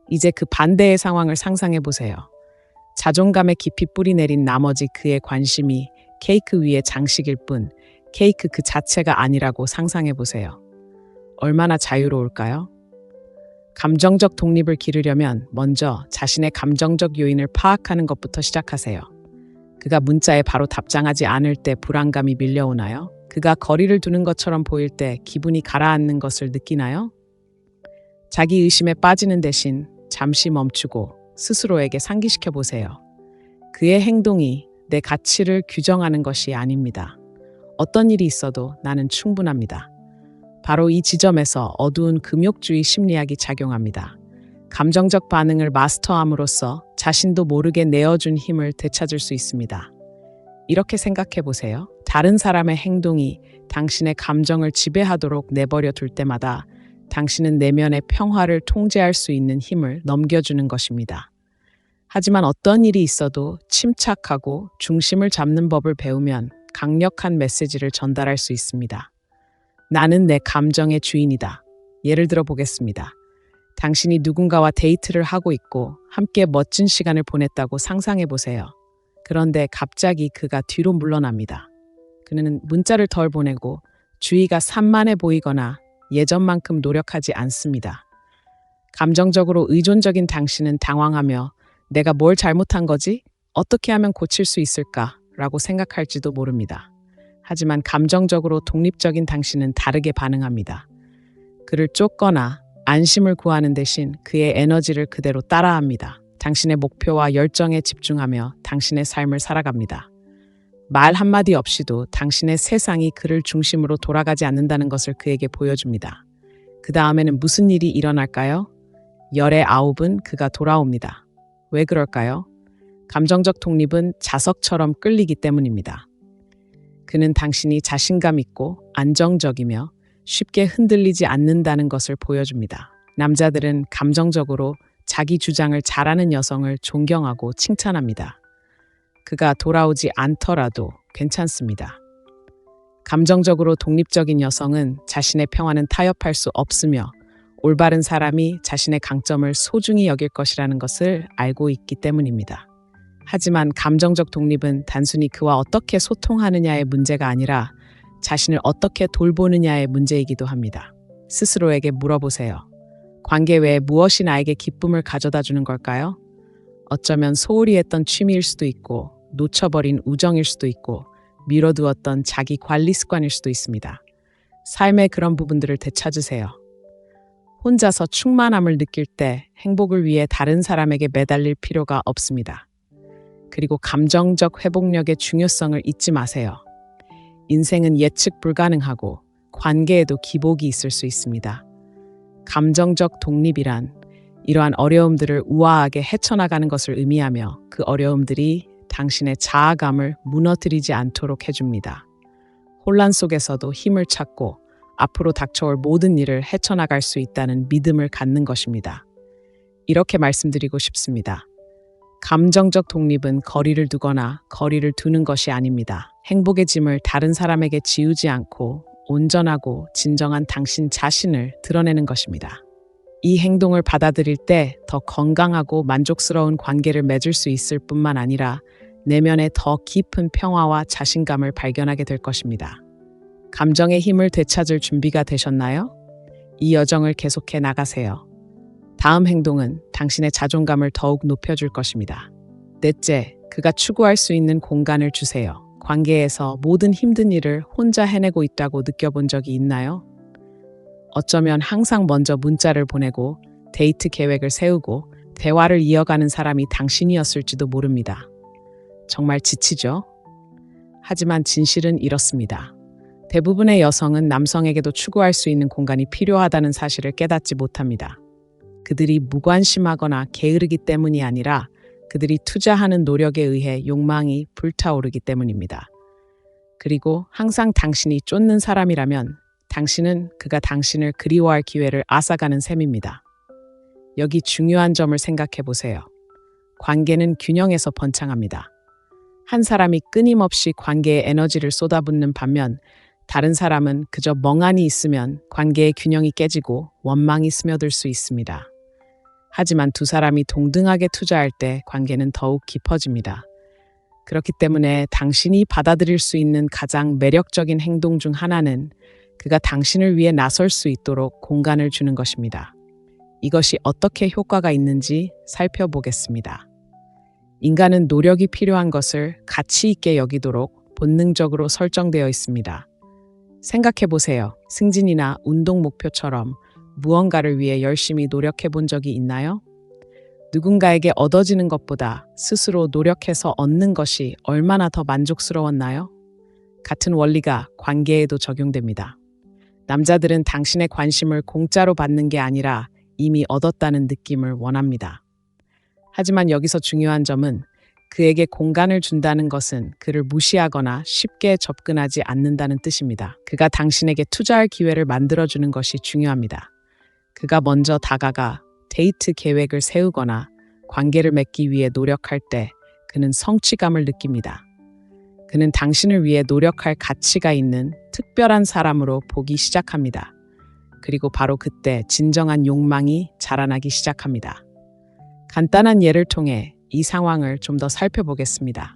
이제 그 반대의 상황을 상상해 보세요. 자존감에 깊이 뿌리 내린 나머지 그의 관심이 케이크 위의 장식일 뿐 케이크 그 자체가 아니라고 상상해 보세요. 얼마나 자유로울까요? 감정적 독립을 기르려면 먼저 자신의 감정적 요인을 파악하는 것부터 시작하세요. 그가 문자에 바로 답장하지 않을 때 불안감이 밀려오나요? 그가 거리를 두는 것처럼 보일 때 기분이 가라앉는 것을 느끼나요? 자기 의심에 빠지는 대신 잠시 멈추고 스스로에게 상기시켜 보세요. 그의 행동이 내 가치를 규정하는 것이 아닙니다. 어떤 일이 있어도 나는 충분합니다. 바로 이 지점에서 어두운 금욕주의 심리학이 작용합니다. 감정적 반응을 마스터함으로써 자신도 모르게 내어준 힘을 되찾을 수 있습니다. 이렇게 생각해 보세요. 다른 사람의 행동이 당신의 감정을 지배하도록 내버려 둘 때마다 당신은 내면의 평화를 통제할 수 있는 힘을 넘겨주는 것입니다. 하지만 어떤 일이 있어도 침착하고 중심을 잡는 법을 배우면 강력한 메시지를 전달할 수 있습니다. 나는 내 감정의 주인이다. 예를 들어 보겠습니다. 당신이 누군가와 데이트를 하고 있고 함께 멋진 시간을 보냈다고 상상해 보세요. 그런데 갑자기 그가 뒤로 물러납니다. 그는 문자를 덜 보내고 주의가 산만해 보이거나 예전만큼 노력하지 않습니다. 감정적으로 의존적인 당신은 당황하며 내가 뭘 잘못한 거지? 어떻게 하면 고칠 수 있을까? 라고 생각할지도 모릅니다. 하지만 감정적으로 독립적인 당신은 다르게 반응합니다. 그를 쫓거나 안심을 구하는 대신 그의 에너지를 그대로 따라합니다. 당신의 목표와 열정에 집중하며 당신의 삶을 살아갑니다. 말 한마디 없이도 당신의 세상이 그를 중심으로 돌아가지 않는다는 것을 그에게 보여줍니다. 그 다음에는 무슨 일이 일어날까요? 열의 아홉은 그가 돌아옵니다. 왜 그럴까요? 감정적 독립은 자석처럼 끌리기 때문입니다. 그는 당신이 자신감 있고 안정적이며 쉽게 흔들리지 않는다는 것을 보여줍니다. 남자들은 감정적으로 자기 주장을 잘하는 여성을 존경하고 칭찬합니다. 그가 돌아오지 않더라도 괜찮습니다. 감정적으로 독립적인 여성은 자신의 평화는 타협할 수 없으며 올바른 사람이 자신의 강점을 소중히 여길 것이라는 것을 알고 있기 때문입니다. 하지만 감정적 독립은 단순히 그와 어떻게 소통하느냐의 문제가 아니라 자신을 어떻게 돌보느냐의 문제이기도 합니다. 스스로에게 물어보세요. 관계 외에 무엇이 나에게 기쁨을 가져다 주는 걸까요? 어쩌면 소홀히 했던 취미일 수도 있고 놓쳐버린 우정일 수도 있고 미뤄두었던 자기 관리 습관일 수도 있습니다. 삶의 그런 부분들을 되찾으세요. 혼자서 충만함을 느낄 때 행복을 위해 다른 사람에게 매달릴 필요가 없습니다. 그리고 감정적 회복력의 중요성을 잊지 마세요. 인생은 예측 불가능하고 관계에도 기복이 있을 수 있습니다. 감정적 독립이란 이러한 어려움들을 우아하게 헤쳐나가는 것을 의미하며 그 어려움들이 당신의 자아감을 무너뜨리지 않도록 해줍니다. 혼란 속에서도 힘을 찾고 앞으로 닥쳐올 모든 일을 헤쳐나갈 수 있다는 믿음을 갖는 것입니다. 이렇게 말씀드리고 싶습니다. 감정적 독립은 거리를 두거나 거리를 두는 것이 아닙니다. 행복의 짐을 다른 사람에게 지우지 않고 온전하고 진정한 당신 자신을 드러내는 것입니다. 이 행동을 받아들일 때 더 건강하고 만족스러운 관계를 맺을 수 있을 뿐만 아니라 내면에 더 깊은 평화와 자신감을 발견하게 될 것입니다. 감정의 힘을 되찾을 준비가 되셨나요? 이 여정을 계속해 나가세요. 다음 행동은 당신의 자존감을 더욱 높여줄 것입니다. 넷째, 그가 추구할 수 있는 공간을 주세요. 관계에서 모든 힘든 일을 혼자 해내고 있다고 느껴본 적이 있나요? 어쩌면 항상 먼저 문자를 보내고 데이트 계획을 세우고 대화를 이어가는 사람이 당신이었을지도 모릅니다. 정말 지치죠? 하지만 진실은 이렇습니다. 대부분의 여성은 남성에게도 추구할 수 있는 공간이 필요하다는 사실을 깨닫지 못합니다. 그들이 무관심하거나 게으르기 때문이 아니라 그들이 투자하는 노력에 의해 욕망이 불타오르기 때문입니다. 그리고 항상 당신이 쫓는 사람이라면 당신은 그가 당신을 그리워할 기회를 앗아가는 셈입니다. 여기 중요한 점을 생각해 보세요. 관계는 균형에서 번창합니다. 한 사람이 끊임없이 관계에 에너지를 쏟아붓는 반면 다른 사람은 그저 멍하니 있으면 관계의 균형이 깨지고 원망이 스며들 수 있습니다. 하지만 두 사람이 동등하게 투자할 때 관계는 더욱 깊어집니다. 그렇기 때문에 당신이 받아들일 수 있는 가장 매력적인 행동 중 하나는 그가 당신을 위해 나설 수 있도록 공간을 주는 것입니다. 이것이 어떻게 효과가 있는지 살펴보겠습니다. 인간은 노력이 필요한 것을 가치 있게 여기도록 본능적으로 설정되어 있습니다. 생각해 보세요. 승진이나 운동 목표처럼 무언가를 위해 열심히 노력해 본 적이 있나요? 누군가에게 얻어지는 것보다 스스로 노력해서 얻는 것이 얼마나 더 만족스러웠나요? 같은 원리가 관계에도 적용됩니다. 남자들은 당신의 관심을 공짜로 받는 게 아니라 이미 얻었다는 느낌을 원합니다. 하지만 여기서 중요한 점은 그에게 공간을 준다는 것은 그를 무시하거나 쉽게 접근하지 않는다는 뜻입니다. 그가 당신에게 투자할 기회를 만들어주는 것이 중요합니다. 그가 먼저 다가가 데이트 계획을 세우거나 관계를 맺기 위해 노력할 때 그는 성취감을 느낍니다. 그는 당신을 위해 노력할 가치가 있는 특별한 사람으로 보기 시작합니다. 그리고 바로 그때 진정한 욕망이 자라나기 시작합니다. 간단한 예를 통해 이 상황을 좀 더 살펴보겠습니다.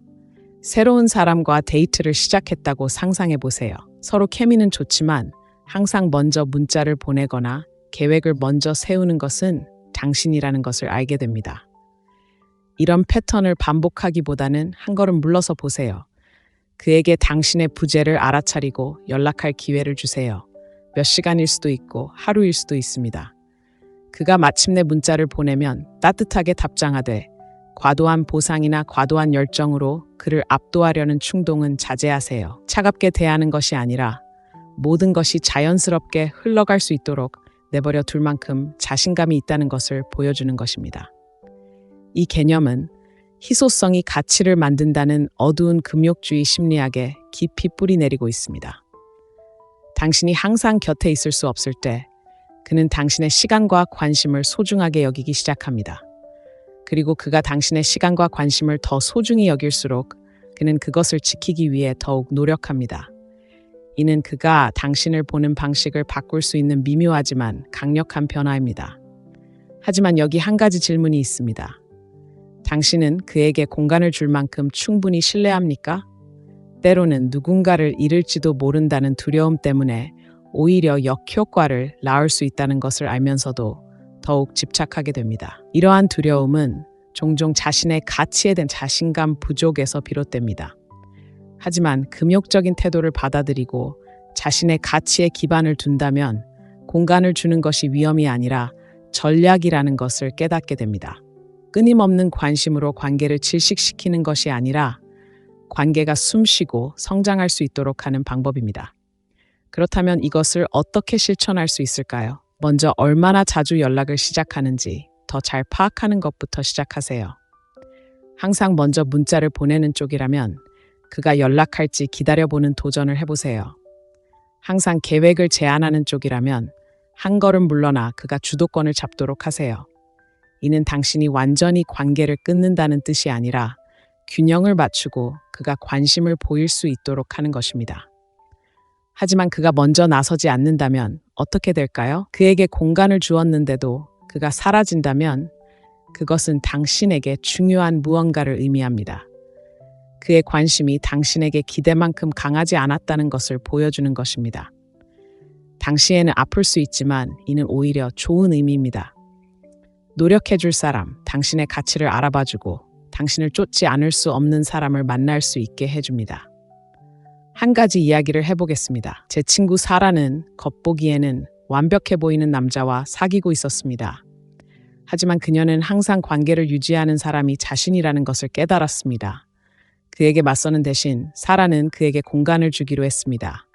새로운 사람과 데이트를 시작했다고 상상해 보세요. 서로 케미는 좋지만 항상 먼저 문자를 보내거나 계획을 먼저 세우는 것은 당신이라는 것을 알게 됩니다. 이런 패턴을 반복하기보다는 한 걸음 물러서 보세요. 그에게 당신의 부재를 알아차리고 연락할 기회를 주세요. 몇 시간일 수도 있고 하루일 수도 있습니다. 그가 마침내 문자를 보내면 따뜻하게 답장하되 과도한 보상이나 과도한 열정으로 그를 압도하려는 충동은 자제하세요. 차갑게 대하는 것이 아니라 모든 것이 자연스럽게 흘러갈 수 있도록 내버려 둘 만큼 자신감이 있다는 것을 보여주는 것입니다. 이 개념은 희소성이 가치를 만든다는 어두운 금욕주의 심리학에 깊이 뿌리내리고 있습니다. 당신이 항상 곁에 있을 수 없을 때 그는 당신의 시간과 관심을 소중하게 여기기 시작합니다. 그리고 그가 당신의 시간과 관심을 더 소중히 여길수록 그는 그것을 지키기 위해 더욱 노력합니다. 이는 그가 당신을 보는 방식을 바꿀 수 있는 미묘하지만 강력한 변화입니다. 하지만 여기 한 가지 질문이 있습니다. 당신은 그에게 공간을 줄 만큼 충분히 신뢰합니까? 때로는 누군가를 잃을지도 모른다는 두려움 때문에 오히려 역효과를 낳을 수 있다는 것을 알면서도 더욱 집착하게 됩니다. 이러한 두려움은 종종 자신의 가치에 대한 자신감 부족에서 비롯됩니다. 하지만 금욕적인 태도를 받아들이고 자신의 가치에 기반을 둔다면 공간을 주는 것이 위험이 아니라 전략이라는 것을 깨닫게 됩니다. 끊임없는 관심으로 관계를 질식시키는 것이 아니라 관계가 숨쉬고 성장할 수 있도록 하는 방법입니다. 그렇다면 이것을 어떻게 실천할 수 있을까요? 먼저 얼마나 자주 연락을 시작하는지 더 잘 파악하는 것부터 시작하세요. 항상 먼저 문자를 보내는 쪽이라면 그가 연락할지 기다려보는 도전을 해보세요. 항상 계획을 제안하는 쪽이라면 한 걸음 물러나 그가 주도권을 잡도록 하세요. 이는 당신이 완전히 관계를 끊는다는 뜻이 아니라 균형을 맞추고 그가 관심을 보일 수 있도록 하는 것입니다. 하지만 그가 먼저 나서지 않는다면 어떻게 될까요? 그에게 공간을 주었는데도 그가 사라진다면 그것은 당신에게 중요한 무언가를 의미합니다. 그의 관심이 당신에게 기대만큼 강하지 않았다는 것을 보여주는 것입니다. 당시에는 아플 수 있지만 이는 오히려 좋은 의미입니다. 노력해줄 사람, 당신의 가치를 알아봐주고 당신을 쫓지 않을 수 없는 사람을 만날 수 있게 해줍니다. 한 가지 이야기를 해보겠습니다. 제 친구 사라는 겉보기에는 완벽해 보이는 남자와 사귀고 있었습니다. 하지만 그녀는 항상 관계를 유지하는 사람이 자신이라는 것을 깨달았습니다. 그에게 맞서는 대신 사라는 그에게 공간을 주기로 했습니다.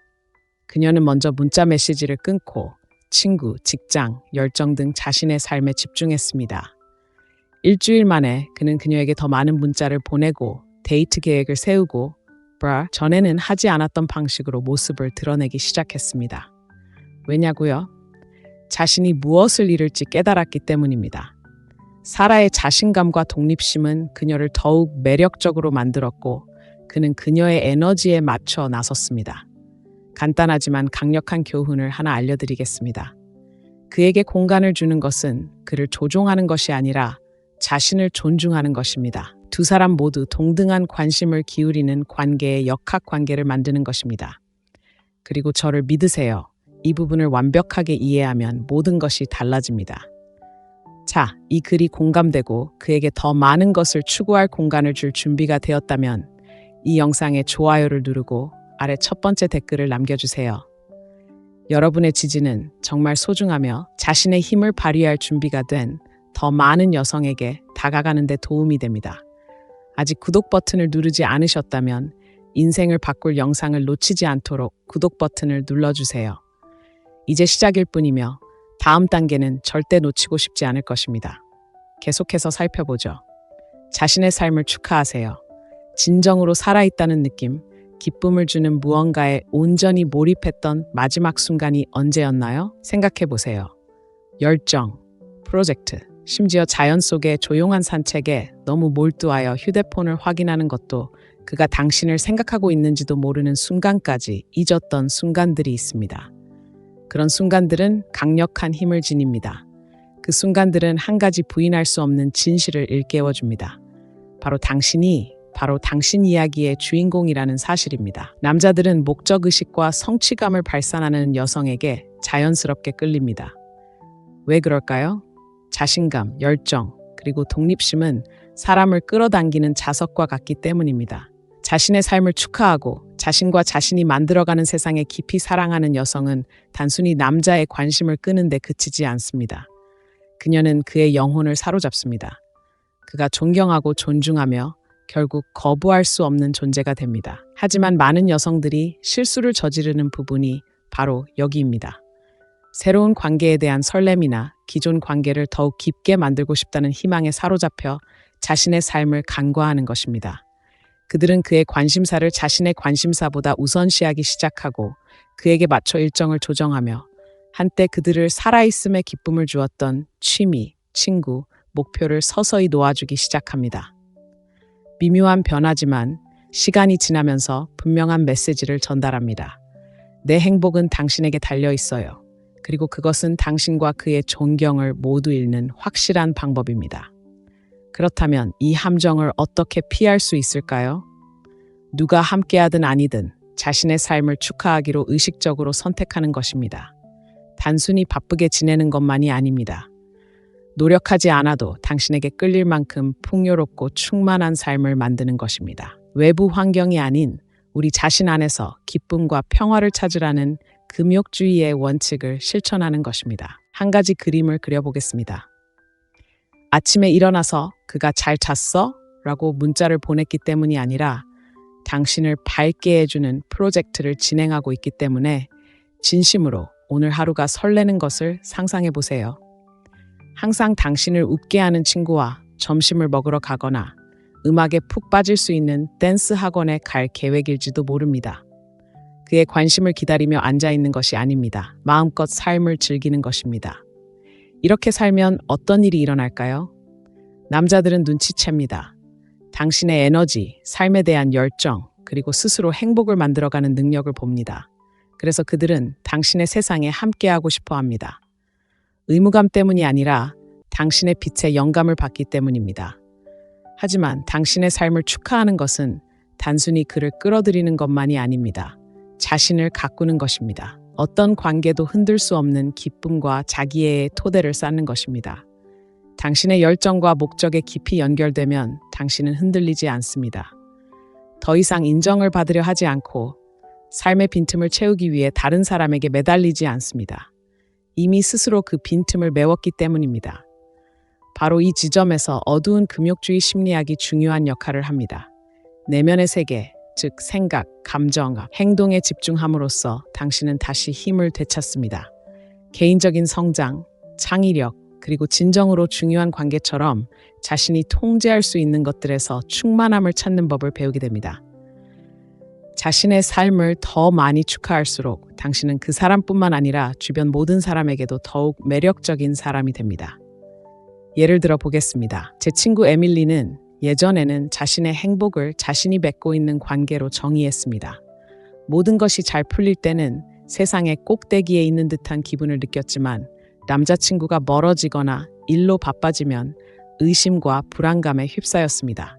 그녀는 먼저 문자 메시지를 끊고 친구, 직장, 열정 등 자신의 삶에 집중했습니다. 일주일 만에 그는 그녀에게 더 많은 문자를 보내고 데이트 계획을 세우고 전에는 하지 않았던 방식으로 모습을 드러내기 시작했습니다. 왜냐고요? 자신이 무엇을 잃을지 깨달았기 때문입니다. 사라의 자신감과 독립심은 그녀를 더욱 매력적으로 만들었고 그는 그녀의 에너지에 맞춰 나섰습니다. 간단하지만 강력한 교훈을 하나 알려드리겠습니다. 그에게 공간을 주는 것은 그를 조종하는 것이 아니라 자신을 존중하는 것입니다. 두 사람 모두 동등한 관심을 기울이는 관계의 역학관계를 만드는 것입니다. 그리고 저를 믿으세요. 이 부분을 완벽하게 이해하면 모든 것이 달라집니다. 자, 이 글이 공감되고 그에게 더 많은 것을 추구할 공간을 줄 준비가 되었다면 이 영상에 좋아요를 누르고 아래 첫 번째 댓글을 남겨주세요. 여러분의 지지는 정말 소중하며 자신의 힘을 발휘할 준비가 된 더 많은 여성에게 다가가는 데 도움이 됩니다. 아직 구독 버튼을 누르지 않으셨다면 인생을 바꿀 영상을 놓치지 않도록 구독 버튼을 눌러주세요. 이제 시작일 뿐이며 다음 단계는 절대 놓치고 싶지 않을 것입니다. 계속해서 살펴보죠. 자신의 삶을 축하하세요. 진정으로 살아있다는 느낌, 기쁨을 주는 무언가에 온전히 몰입했던 마지막 순간이 언제였나요? 생각해보세요. 열정, 프로젝트, 심지어 자연 속의 조용한 산책에 너무 몰두하여 휴대폰을 확인하는 것도 그가 당신을 생각하고 있는지도 모르는 순간까지 잊었던 순간들이 있습니다. 그런 순간들은 강력한 힘을 지닙니다. 그 순간들은 한 가지 부인할 수 없는 진실을 일깨워줍니다. 바로 당신이 바로 당신 이야기의 주인공이라는 사실입니다. 남자들은 목적의식과 성취감을 발산하는 여성에게 자연스럽게 끌립니다. 왜 그럴까요? 자신감, 열정, 그리고 독립심은 사람을 끌어당기는 자석과 같기 때문입니다. 자신의 삶을 축하하고 자신과 자신이 만들어가는 세상에 깊이 사랑하는 여성은 단순히 남자의 관심을 끄는 데 그치지 않습니다. 그녀는 그의 영혼을 사로잡습니다. 그가 존경하고 존중하며 결국 거부할 수 없는 존재가 됩니다. 하지만 많은 여성들이 실수를 저지르는 부분이 바로 여기입니다. 새로운 관계에 대한 설렘이나 기존 관계를 더욱 깊게 만들고 싶다는 희망에 사로잡혀 자신의 삶을 간과하는 것입니다. 그들은 그의 관심사를 자신의 관심사보다 우선시하기 시작하고 그에게 맞춰 일정을 조정하며 한때 그들을 살아있음에 기쁨을 주었던 취미, 친구, 목표를 서서히 놓아주기 시작합니다. 미묘한 변화지만 시간이 지나면서 분명한 메시지를 전달합니다. 내 행복은 당신에게 달려 있어요. 그리고 그것은 당신과 그의 존경을 모두 잃는 확실한 방법입니다. 그렇다면 이 함정을 어떻게 피할 수 있을까요? 누가 함께하든 아니든 자신의 삶을 축하하기로 의식적으로 선택하는 것입니다. 단순히 바쁘게 지내는 것만이 아닙니다. 노력하지 않아도 당신에게 끌릴 만큼 풍요롭고 충만한 삶을 만드는 것입니다. 외부 환경이 아닌 우리 자신 안에서 기쁨과 평화를 찾으라는 금욕주의의 원칙을 실천하는 것입니다. 한 가지 그림을 그려보겠습니다. 아침에 일어나서 그가 잘 잤어? 라고 문자를 보냈기 때문이 아니라 당신을 밝게 해주는 프로젝트를 진행하고 있기 때문에 진심으로 오늘 하루가 설레는 것을 상상해 보세요. 항상 당신을 웃게 하는 친구와 점심을 먹으러 가거나 음악에 푹 빠질 수 있는 댄스 학원에 갈 계획일지도 모릅니다. 그의 관심을 기다리며 앉아있는 것이 아닙니다. 마음껏 삶을 즐기는 것입니다. 이렇게 살면 어떤 일이 일어날까요? 남자들은 눈치챕니다. 당신의 에너지, 삶에 대한 열정, 그리고 스스로 행복을 만들어가는 능력을 봅니다. 그래서 그들은 당신의 세상에 함께하고 싶어 합니다. 의무감 때문이 아니라 당신의 빛에 영감을 받기 때문입니다. 하지만 당신의 삶을 축하하는 것은 단순히 그를 끌어들이는 것만이 아닙니다. 자신을 가꾸는 것입니다. 어떤 관계도 흔들 수 없는 기쁨과 자기애의 토대를 쌓는 것입니다. 당신의 열정과 목적에 깊이 연결되면 당신은 흔들리지 않습니다. 더 이상 인정을 받으려 하지 않고 삶의 빈틈을 채우기 위해 다른 사람에게 매달리지 않습니다. 이미 스스로 그 빈틈을 메웠기 때문입니다. 바로 이 지점에서 어두운 금욕주의 심리학이 중요한 역할을 합니다. 내면의 세계, 즉 생각, 감정, 행동에 집중함으로써 당신은 다시 힘을 되찾습니다. 개인적인 성장, 창의력, 그리고 진정으로 중요한 관계처럼 자신이 통제할 수 있는 것들에서 충만함을 찾는 법을 배우게 됩니다. 자신의 삶을 더 많이 축하할수록 당신은 그 사람뿐만 아니라 주변 모든 사람에게도 더욱 매력적인 사람이 됩니다. 예를 들어 보겠습니다. 제 친구 에밀리는 예전에는 자신의 행복을 자신이 맺고 있는 관계로 정의했습니다. 모든 것이 잘 풀릴 때는 세상의 꼭대기에 있는 듯한 기분을 느꼈지만 남자친구가 멀어지거나 일로 바빠지면 의심과 불안감에 휩싸였습니다.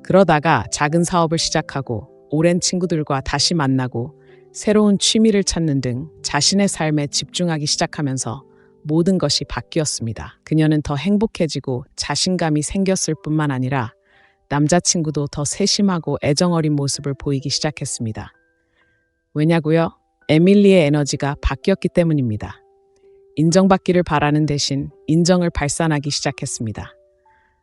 그러다가 작은 사업을 시작하고 오랜 친구들과 다시 만나고 새로운 취미를 찾는 등 자신의 삶에 집중하기 시작하면서 모든 것이 바뀌었습니다. 그녀는 더 행복해지고 자신감이 생겼을 뿐만 아니라 남자친구도 더 세심하고 애정어린 모습을 보이기 시작했습니다. 왜냐고요? 에밀리의 에너지가 바뀌었기 때문입니다. 인정받기를 바라는 대신 인정을 발산하기 시작했습니다.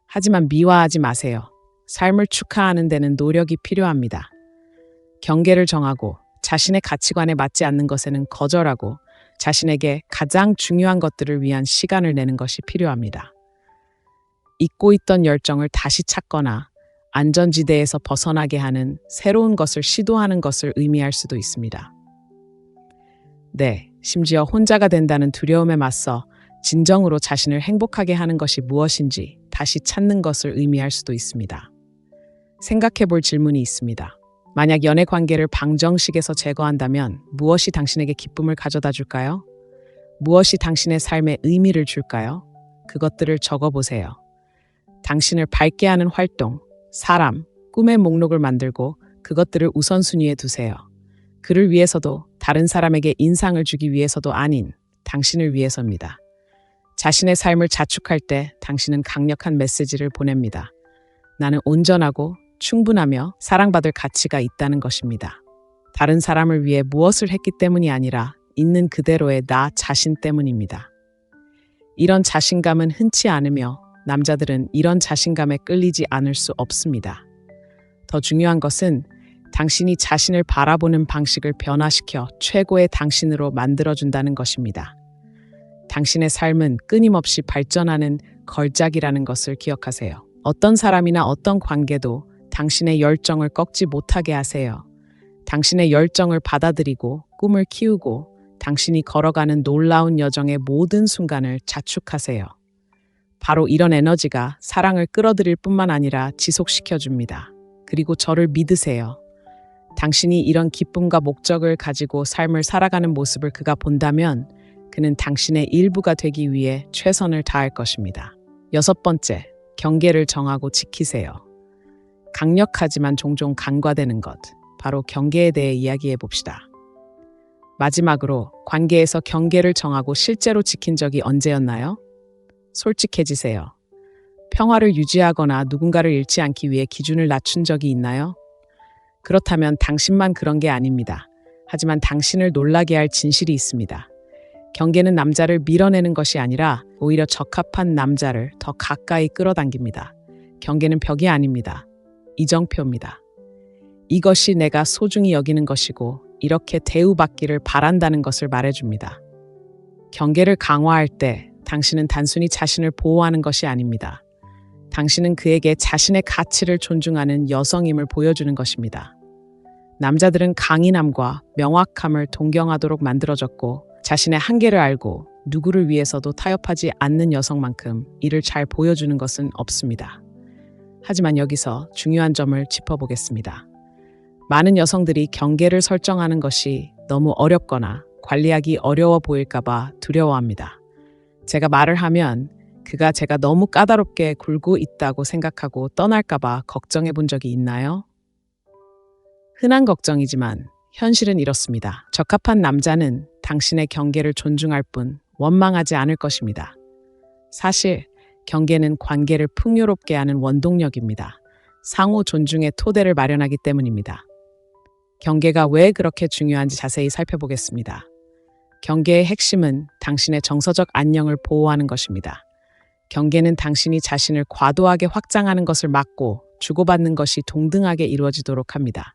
하지만 미화하지 마세요. 삶을 축하하는 데는 노력이 필요합니다. 경계를 정하고 자신의 가치관에 맞지 않는 것에는 거절하고 자신에게 가장 중요한 것들을 위한 시간을 내는 것이 필요합니다. 잊고 있던 열정을 다시 찾거나 안전지대에서 벗어나게 하는 새로운 것을 시도하는 것을 의미할 수도 있습니다. 네, 심지어 혼자가 된다는 두려움에 맞서 진정으로 자신을 행복하게 하는 것이 무엇인지 다시 찾는 것을 의미할 수도 있습니다. 생각해 볼 질문이 있습니다. 만약 연애 관계를 방정식에서 제거한다면 무엇이 당신에게 기쁨을 가져다 줄까요? 무엇이 당신의 삶에 의미를 줄까요? 그것들을 적어보세요. 당신을 밝게 하는 활동, 사람, 꿈의 목록을 만들고 그것들을 우선순위에 두세요. 그를 위해서도 다른 사람에게 인상을 주기 위해서도 아닌 당신을 위해서입니다. 자신의 삶을 자축할 때 당신은 강력한 메시지를 보냅니다. 나는 온전하고 충분하며 사랑받을 가치가 있다는 것입니다. 다른 사람을 위해 무엇을 했기 때문이 아니라 있는 그대로의 나 자신 때문입니다. 이런 자신감은 흔치 않으며 남자들은 이런 자신감에 끌리지 않을 수 없습니다. 더 중요한 것은 당신이 자신을 바라보는 방식을 변화시켜 최고의 당신으로 만들어준다는 것입니다. 당신의 삶은 끊임없이 발전하는 걸작이라는 것을 기억하세요. 어떤 사람이나 어떤 관계도 당신의 열정을 꺾지 못하게 하세요. 당신의 열정을 받아들이고 꿈을 키우고 당신이 걸어가는 놀라운 여정의 모든 순간을 자축하세요. 바로 이런 에너지가 사랑을 끌어들일 뿐만 아니라 지속시켜줍니다. 그리고 저를 믿으세요. 당신이 이런 기쁨과 목적을 가지고 삶을 살아가는 모습을 그가 본다면 그는 당신의 일부가 되기 위해 최선을 다할 것입니다. 6번째, 경계를 정하고 지키세요. 강력하지만 종종 간과되는 것, 바로 경계에 대해 이야기해 봅시다. 마지막으로 관계에서 경계를 정하고 실제로 지킨 적이 언제였나요? 솔직해지세요. 평화를 유지하거나 누군가를 잃지 않기 위해 기준을 낮춘 적이 있나요? 그렇다면 당신만 그런 게 아닙니다. 하지만 당신을 놀라게 할 진실이 있습니다. 경계는 남자를 밀어내는 것이 아니라 오히려 적합한 남자를 더 가까이 끌어당깁니다. 경계는 벽이 아닙니다. 이정표입니다. 이것이 내가 소중히 여기는 것이고 이렇게 대우받기를 바란다는 것을 말해줍니다. 경계를 강화할 때 당신은 단순히 자신을 보호하는 것이 아닙니다. 당신은 그에게 자신의 가치를 존중하는 여성임을 보여주는 것입니다. 남자들은 강인함과 명확함을 동경하도록 만들어졌고 자신의 한계를 알고 누구를 위해서도 타협하지 않는 여성만큼 이를 잘 보여주는 것은 없습니다. 하지만 여기서 중요한 점을 짚어보겠습니다. 많은 여성들이 경계를 설정하는 것이 너무 어렵거나 관리하기 어려워 보일까 봐 두려워합니다. 제가 말을 하면 그가 제가 너무 까다롭게 굴고 있다고 생각하고 떠날까봐 걱정해 본 적이 있나요? 흔한 걱정이지만 현실은 이렇습니다. 적합한 남자는 당신의 경계를 존중할 뿐 원망하지 않을 것입니다. 사실 경계는 관계를 풍요롭게 하는 원동력입니다. 상호 존중의 토대를 마련하기 때문입니다. 경계가 왜 그렇게 중요한지 자세히 살펴보겠습니다. 경계의 핵심은 당신의 정서적 안녕을 보호하는 것입니다. 경계는 당신이 자신을 과도하게 확장하는 것을 막고 주고받는 것이 동등하게 이루어지도록 합니다.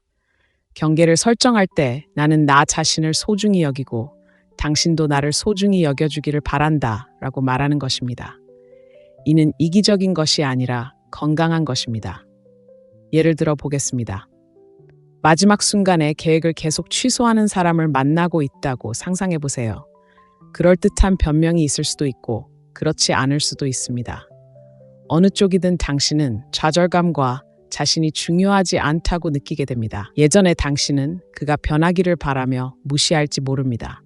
경계를 설정할 때 나는 나 자신을 소중히 여기고 당신도 나를 소중히 여겨주기를 바란다 라고 말하는 것입니다. 이는 이기적인 것이 아니라 건강한 것입니다. 예를 들어 보겠습니다. 마지막 순간에 계획을 계속 취소하는 사람을 만나고 있다고 상상해 보세요. 그럴듯한 변명이 있을 수도 있고 그렇지 않을 수도 있습니다. 어느 쪽이든 당신은 좌절감과 자신이 중요하지 않다고 느끼게 됩니다. 예전에 당신은 그가 변하기를 바라며 무시할지 모릅니다.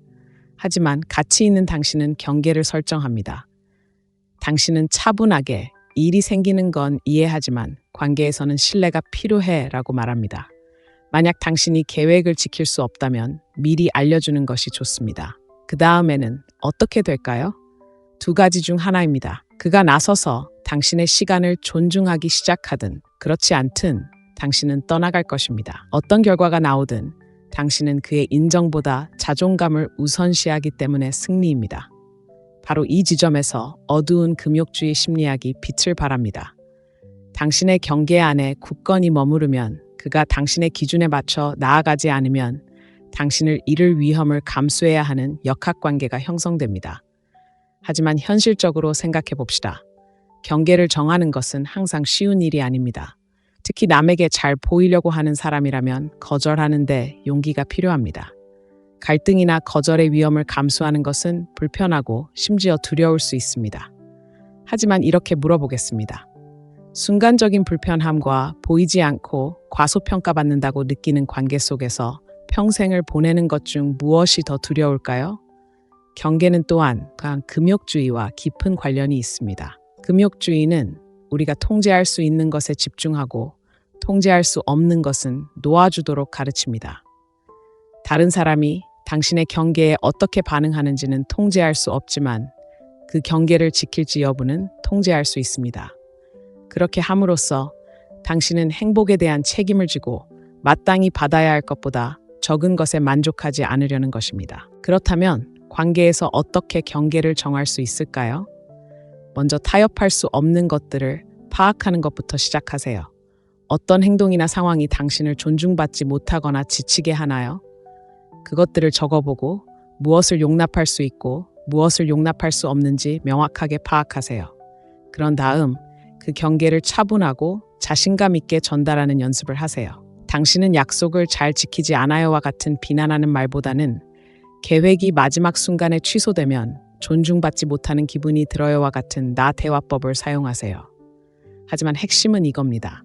하지만 가치 있는 당신은 경계를 설정합니다. 당신은 차분하게 일이 생기는 건 이해하지만 관계에서는 신뢰가 필요해 라고 말합니다. 만약 당신이 계획을 지킬 수 없다면 미리 알려주는 것이 좋습니다. 그 다음에는 어떻게 될까요? 두 가지 중 하나입니다. 그가 나서서 당신의 시간을 존중하기 시작하든 그렇지 않든 당신은 떠나갈 것입니다. 어떤 결과가 나오든 당신은 그의 인정보다 자존감을 우선시하기 때문에 승리입니다. 바로 이 지점에서 어두운 금욕주의 심리학이 빛을 발합니다. 당신의 경계 안에 굳건히 머무르면 그가 당신의 기준에 맞춰 나아가지 않으면 당신을 잃을 위험을 감수해야 하는 역학관계가 형성됩니다. 하지만 현실적으로 생각해 봅시다. 경계를 정하는 것은 항상 쉬운 일이 아닙니다. 특히 남에게 잘 보이려고 하는 사람이라면 거절하는데 용기가 필요합니다. 갈등이나 거절의 위험을 감수하는 것은 불편하고 심지어 두려울 수 있습니다. 하지만 이렇게 물어보겠습니다. 순간적인 불편함과 보이지 않고 과소평가받는다고 느끼는 관계 속에서 평생을 보내는 것 중 무엇이 더 두려울까요? 경계는 또한 금욕주의와 깊은 관련이 있습니다. 금욕주의는 우리가 통제할 수 있는 것에 집중하고 통제할 수 없는 것은 놓아주도록 가르칩니다. 다른 사람이 당신의 경계에 어떻게 반응하는지는 통제할 수 없지만 그 경계를 지킬지 여부는 통제할 수 있습니다. 그렇게 함으로써 당신은 행복에 대한 책임을 지고 마땅히 받아야 할 것보다 적은 것에 만족하지 않으려는 것입니다. 그렇다면 관계에서 어떻게 경계를 정할 수 있을까요? 먼저 타협할 수 없는 것들을 파악하는 것부터 시작하세요. 어떤 행동이나 상황이 당신을 존중받지 못하거나 지치게 하나요? 그것들을 적어보고 무엇을 용납할 수 있고 무엇을 용납할 수 없는지 명확하게 파악하세요. 그런 다음 그 경계를 차분하고 자신감 있게 전달하는 연습을 하세요. 당신은 약속을 잘 지키지 않아요와 같은 비난하는 말보다는 계획이 마지막 순간에 취소되면 존중받지 못하는 기분이 들어요와 같은 나 대화법을 사용하세요. 하지만 핵심은 이겁니다.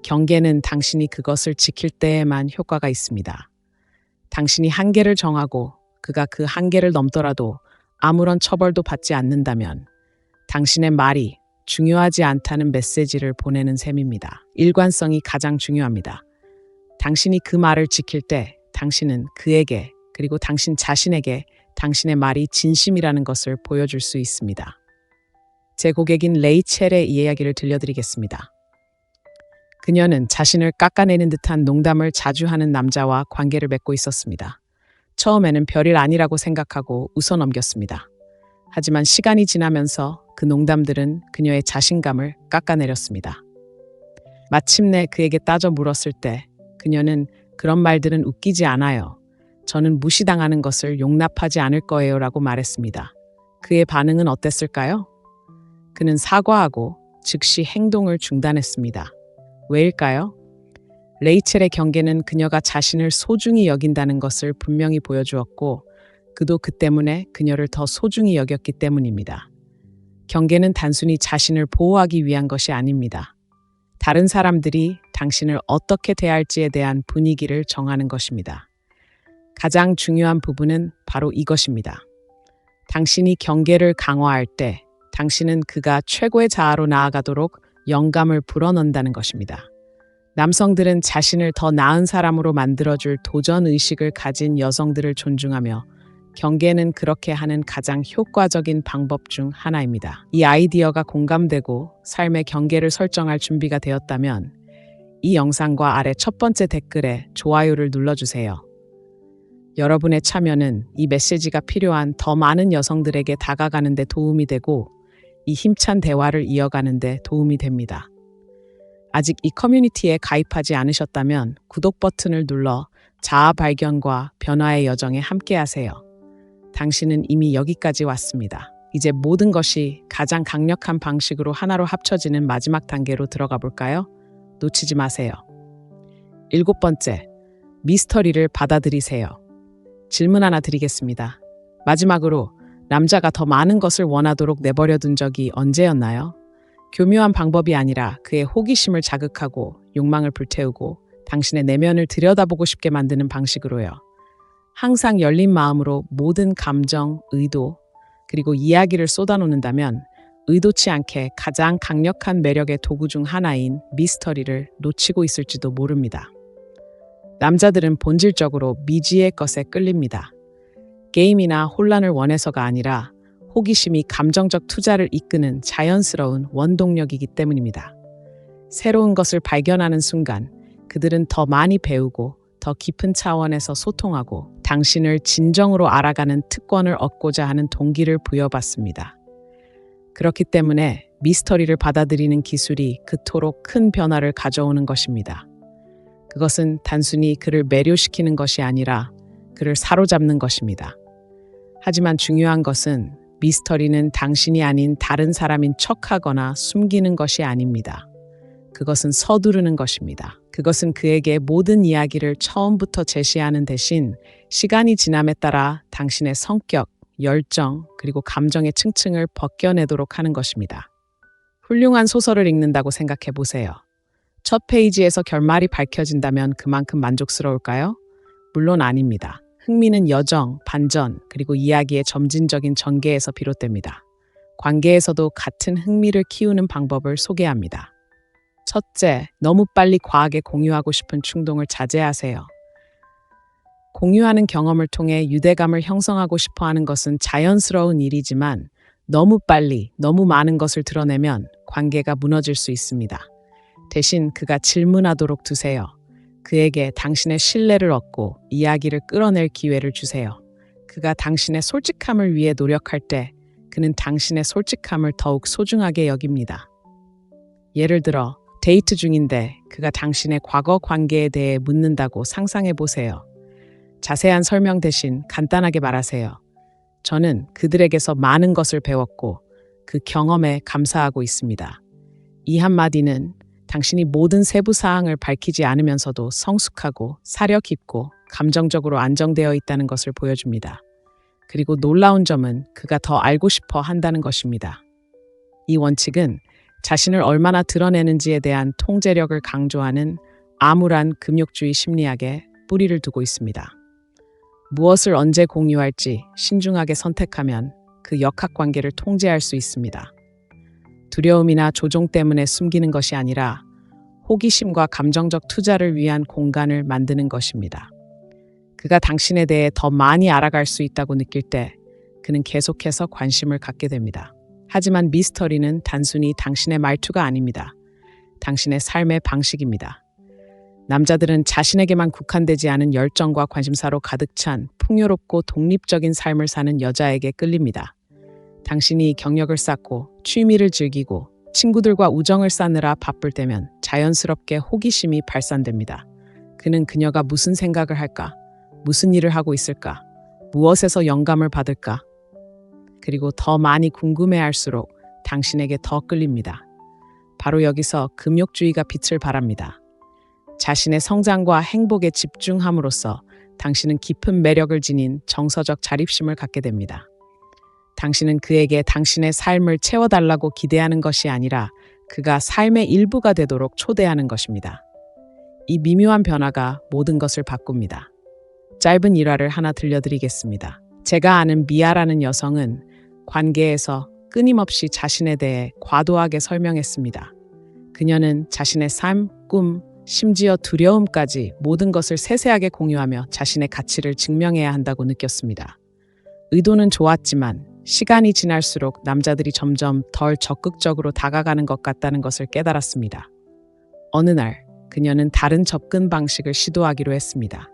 경계는 당신이 그것을 지킬 때에만 효과가 있습니다. 당신이 한계를 정하고 그가 그 한계를 넘더라도 아무런 처벌도 받지 않는다면 당신의 말이 중요하지 않다는 메시지를 보내는 셈입니다. 일관성이 가장 중요합니다. 당신이 그 말을 지킬 때 당신은 그에게 그리고 당신 자신에게 당신의 말이 진심이라는 것을 보여줄 수 있습니다. 제 고객인 레이첼의 이야기를 들려드리겠습니다. 그녀는 자신을 깎아내는 듯한 농담을 자주 하는 남자와 관계를 맺고 있었습니다. 처음에는 별일 아니라고 생각하고 웃어넘겼습니다. 하지만 시간이 지나면서 그 농담들은 그녀의 자신감을 깎아내렸습니다. 마침내 그에게 따져 물었을 때 그녀는 그런 말들은 웃기지 않아요. 저는 무시당하는 것을 용납하지 않을 거예요 라고 말했습니다. 그의 반응은 어땠을까요? 그는 사과하고 즉시 행동을 중단했습니다. 왜일까요? 레이첼의 경계는 그녀가 자신을 소중히 여긴다는 것을 분명히 보여주었고 그도 그 때문에 그녀를 더 소중히 여겼기 때문입니다. 경계는 단순히 자신을 보호하기 위한 것이 아닙니다. 다른 사람들이 당신을 어떻게 대할지에 대한 분위기를 정하는 것입니다. 가장 중요한 부분은 바로 이것입니다. 당신이 경계를 강화할 때 당신은 그가 최고의 자아로 나아가도록 영감을 불어넣는다는 것입니다. 남성들은 자신을 더 나은 사람으로 만들어줄 도전 의식을 가진 여성들을 존중하며 경계는 그렇게 하는 가장 효과적인 방법 중 하나입니다. 이 아이디어가 공감되고 삶의 경계를 설정할 준비가 되었다면 이 영상과 아래 첫 번째 댓글에 좋아요를 눌러주세요. 여러분의 참여는 이 메시지가 필요한 더 많은 여성들에게 다가가는 데 도움이 되고 이 힘찬 대화를 이어가는 데 도움이 됩니다. 아직 이 커뮤니티에 가입하지 않으셨다면 구독 버튼을 눌러 자아 발견과 변화의 여정에 함께하세요. 당신은 이미 여기까지 왔습니다. 이제 모든 것이 가장 강력한 방식으로 하나로 합쳐지는 마지막 단계로 들어가 볼까요? 놓치지 마세요. 7번째, 미스터리를 받아들이세요. 질문 하나 드리겠습니다. 마지막으로 남자가 더 많은 것을 원하도록 내버려둔 적이 언제였나요? 교묘한 방법이 아니라 그의 호기심을 자극하고 욕망을 불태우고 당신의 내면을 들여다보고 싶게 만드는 방식으로요. 항상 열린 마음으로 모든 감정, 의도, 그리고 이야기를 쏟아놓는다면 의도치 않게 가장 강력한 매력의 도구 중 하나인 미스터리를 놓치고 있을지도 모릅니다. 남자들은 본질적으로 미지의 것에 끌립니다. 게임이나 혼란을 원해서가 아니라 호기심이 감정적 투자를 이끄는 자연스러운 원동력이기 때문입니다. 새로운 것을 발견하는 순간 그들은 더 많이 배우고 더 깊은 차원에서 소통하고 당신을 진정으로 알아가는 특권을 얻고자 하는 동기를 부여받습니다. 그렇기 때문에 미스터리를 받아들이는 기술이 그토록 큰 변화를 가져오는 것입니다. 그것은 단순히 그를 매료시키는 것이 아니라 그를 사로잡는 것입니다. 하지만 중요한 것은 미스터리는 당신이 아닌 다른 사람인 척하거나 숨기는 것이 아닙니다. 그것은 서두르는 것입니다. 그것은 그에게 모든 이야기를 처음부터 제시하는 대신 시간이 지남에 따라 당신의 성격, 열정, 그리고 감정의 층층을 벗겨내도록 하는 것입니다. 훌륭한 소설을 읽는다고 생각해 보세요. 첫 페이지에서 결말이 밝혀진다면 그만큼 만족스러울까요? 물론 아닙니다. 흥미는 여정, 반전, 그리고 이야기의 점진적인 전개에서 비롯됩니다. 관계에서도 같은 흥미를 키우는 방법을 소개합니다. 첫째, 너무 빨리 과하게 공유하고 싶은 충동을 자제하세요. 공유하는 경험을 통해 유대감을 형성하고 싶어 하는 것은 자연스러운 일이지만 너무 빨리, 너무 많은 것을 드러내면 관계가 무너질 수 있습니다. 대신 그가 질문하도록 두세요. 그에게 당신의 신뢰를 얻고 이야기를 끌어낼 기회를 주세요. 그가 당신의 솔직함을 위해 노력할 때 그는 당신의 솔직함을 더욱 소중하게 여깁니다. 예를 들어 데이트 중인데 그가 당신의 과거 관계에 대해 묻는다고 상상해 보세요. 자세한 설명 대신 간단하게 말하세요. 저는 그들에게서 많은 것을 배웠고 그 경험에 감사하고 있습니다. 이 한마디는 당신이 모든 세부 사항을 밝히지 않으면서도 성숙하고 사려 깊고 감정적으로 안정되어 있다는 것을 보여줍니다. 그리고 놀라운 점은 그가 더 알고 싶어 한다는 것입니다. 이 원칙은 자신을 얼마나 드러내는지에 대한 통제력을 강조하는 암울한 금욕주의 심리학에 뿌리를 두고 있습니다. 무엇을 언제 공유할지 신중하게 선택하면 그 역학관계를 통제할 수 있습니다. 두려움이나 조종 때문에 숨기는 것이 아니라 호기심과 감정적 투자를 위한 공간을 만드는 것입니다. 그가 당신에 대해 더 많이 알아갈 수 있다고 느낄 때 그는 계속해서 관심을 갖게 됩니다. 하지만 미스터리는 단순히 당신의 말투가 아닙니다. 당신의 삶의 방식입니다. 남자들은 자신에게만 국한되지 않은 열정과 관심사로 가득 찬 풍요롭고 독립적인 삶을 사는 여자에게 끌립니다. 당신이 경력을 쌓고 취미를 즐기고 친구들과 우정을 쌓느라 바쁠 때면 자연스럽게 호기심이 발산됩니다. 그는 그녀가 무슨 생각을 할까? 무슨 일을 하고 있을까? 무엇에서 영감을 받을까? 그리고 더 많이 궁금해할수록 당신에게 더 끌립니다. 바로 여기서 금욕주의가 빛을 발합니다. 자신의 성장과 행복에 집중함으로써 당신은 깊은 매력을 지닌 정서적 자립심을 갖게 됩니다. 당신은 그에게 당신의 삶을 채워달라고 기대하는 것이 아니라 그가 삶의 일부가 되도록 초대하는 것입니다. 이 미묘한 변화가 모든 것을 바꿉니다. 짧은 일화를 하나 들려드리겠습니다. 제가 아는 미아라는 여성은 관계에서 끊임없이 자신에 대해 과도하게 설명했습니다. 그녀는 자신의 삶, 꿈, 심지어 두려움까지 모든 것을 세세하게 공유하며 자신의 가치를 증명해야 한다고 느꼈습니다. 의도는 좋았지만 시간이 지날수록 남자들이 점점 덜 적극적으로 다가가는 것 같다는 것을 깨달았습니다. 어느 날 그녀는 다른 접근 방식을 시도하기로 했습니다.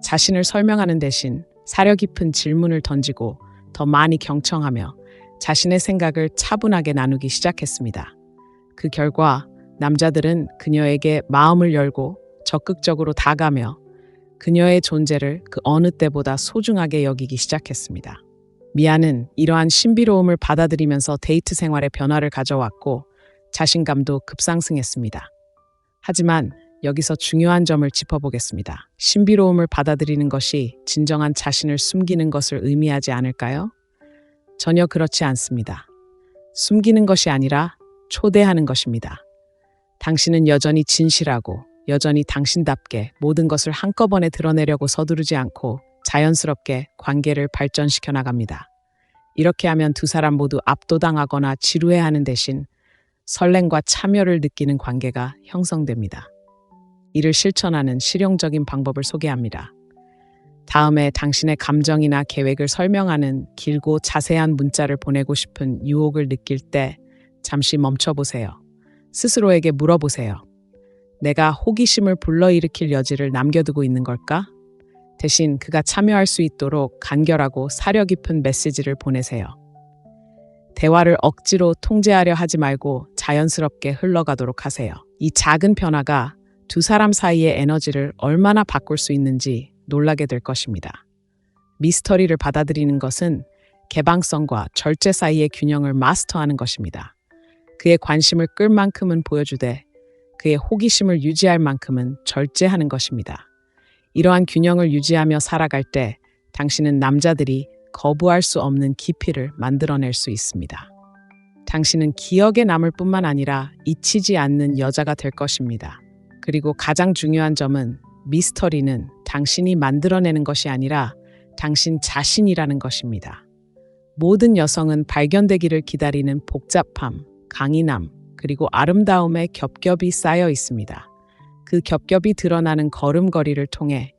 자신을 설명하는 대신 사려 깊은 질문을 던지고 더 많이 경청하며 자신의 생각을 차분하게 나누기 시작했습니다. 그 결과 남자들은 그녀에게 마음을 열고 적극적으로 다가가며 그녀의 존재를 그 어느 때보다 소중하게 여기기 시작했습니다. 미아는 이러한 신비로움을 받아들이면서 데이트 생활에 변화를 가져왔고 자신감도 급상승했습니다. 하지만 여기서 중요한 점을 짚어보겠습니다. 신비로움을 받아들이는 것이 진정한 자신을 숨기는 것을 의미하지 않을까요? 전혀 그렇지 않습니다. 숨기는 것이 아니라 초대하는 것입니다. 당신은 여전히 진실하고 여전히 당신답게 모든 것을 한꺼번에 드러내려고 서두르지 않고 자연스럽게 관계를 발전시켜 나갑니다. 이렇게 하면 두 사람 모두 압도당하거나 지루해하는 대신 설렘과 참여를 느끼는 관계가 형성됩니다. 이를 실천하는 실용적인 방법을 소개합니다. 다음에 당신의 감정이나 계획을 설명하는 길고 자세한 문자를 보내고 싶은 유혹을 느낄 때 잠시 멈춰보세요. 스스로에게 물어보세요. 내가 호기심을 불러일으킬 여지를 남겨두고 있는 걸까? 대신 그가 참여할 수 있도록 간결하고 사려 깊은 메시지를 보내세요. 대화를 억지로 통제하려 하지 말고 자연스럽게 흘러가도록 하세요. 이 작은 변화가 두 사람 사이의 에너지를 얼마나 바꿀 수 있는지 놀라게 될 것입니다. 미스터리를 받아들이는 것은 개방성과 절제 사이의 균형을 마스터하는 것입니다. 그의 관심을 끌 만큼은 보여주되 그의 호기심을 유지할 만큼은 절제하는 것입니다. 이러한 균형을 유지하며 살아갈 때 당신은 남자들이 거부할 수 없는 깊이를 만들어낼 수 있습니다. 당신은 기억에 남을 뿐만 아니라 잊히지 않는 여자가 될 것입니다. 그리고 가장 중요한 점은 미스터리는 당신이 만들어내는 것이 아니라 당신 자신이라는 것입니다. 모든 여성은 발견되기를 기다리는 복잡함, 강인함, 그리고 아름다움의 겹겹이 쌓여 있습니다. 그 겹겹이 드러나는 걸음걸이를 통해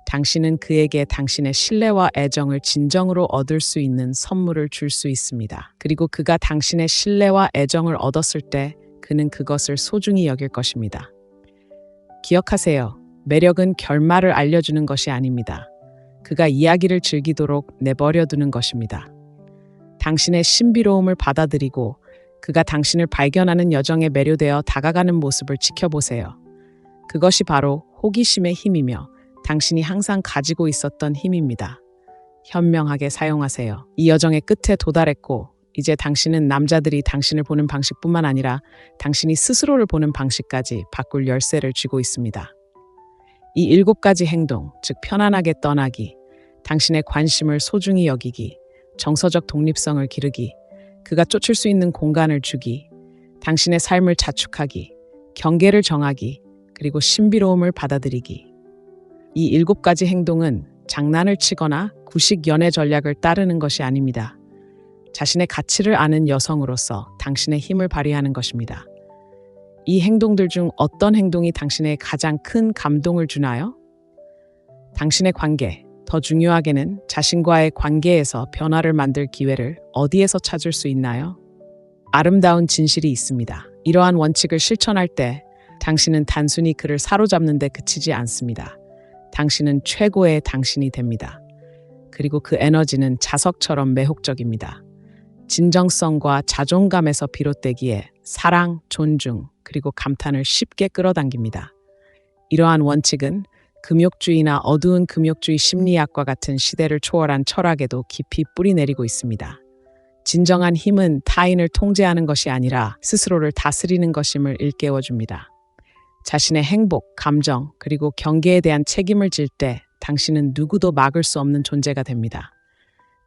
당신은 그에게 당신의 신뢰와 애정을 진정으로 얻을 수 있는 선물을 줄 수 있습니다. 그리고 그가 당신의 신뢰와 애정을 얻었을 때 그는 그것을 소중히 여길 것입니다. 기억하세요. 매력은 결말을 알려주는 것이 아닙니다. 그가 이야기를 즐기도록 내버려 두는 것입니다. 당신의 신비로움을 받아들이고 그가 당신을 발견하는 여정에 매료되어 다가가는 모습을 지켜보세요. 그것이 바로 호기심의 힘이며 당신이 항상 가지고 있었던 힘입니다. 현명하게 사용하세요. 이 여정의 끝에 도달했고 이제 당신은 남자들이 당신을 보는 방식뿐만 아니라 당신이 스스로를 보는 방식까지 바꿀 열쇠를 쥐고 있습니다. 이 7가지 행동, 즉 편안하게 떠나기, 당신의 관심을 소중히 여기기, 정서적 독립성을 기르기, 그가 쫓을 수 있는 공간을 주기, 당신의 삶을 자축하기, 경계를 정하기, 그리고 신비로움을 받아들이기. 이 7가지 행동은 장난을 치거나 구식 연애 전략을 따르는 것이 아닙니다. 자신의 가치를 아는 여성으로서 당신의 힘을 발휘하는 것입니다. 이 행동들 중 어떤 행동이 당신의 가장 큰 감동을 주나요? 당신의 관계, 더 중요하게는 자신과의 관계에서 변화를 만들 기회를 어디에서 찾을 수 있나요? 아름다운 진실이 있습니다. 이러한 원칙을 실천할 때 당신은 단순히 그를 사로잡는 데 그치지 않습니다. 당신은 최고의 당신이 됩니다. 그리고 그 에너지는 자석처럼 매혹적입니다. 진정성과 자존감에서 비롯되기에 사랑, 존중, 그리고 감탄을 쉽게 끌어당깁니다. 이러한 원칙은 금욕주의나 어두운 금욕주의 심리학과 같은 시대를 초월한 철학에도 깊이 뿌리내리고 있습니다. 진정한 힘은 타인을 통제하는 것이 아니라 스스로를 다스리는 것임을 일깨워줍니다. 자신의 행복, 감정, 그리고 경계에 대한 책임을 질 때 당신은 누구도 막을 수 없는 존재가 됩니다.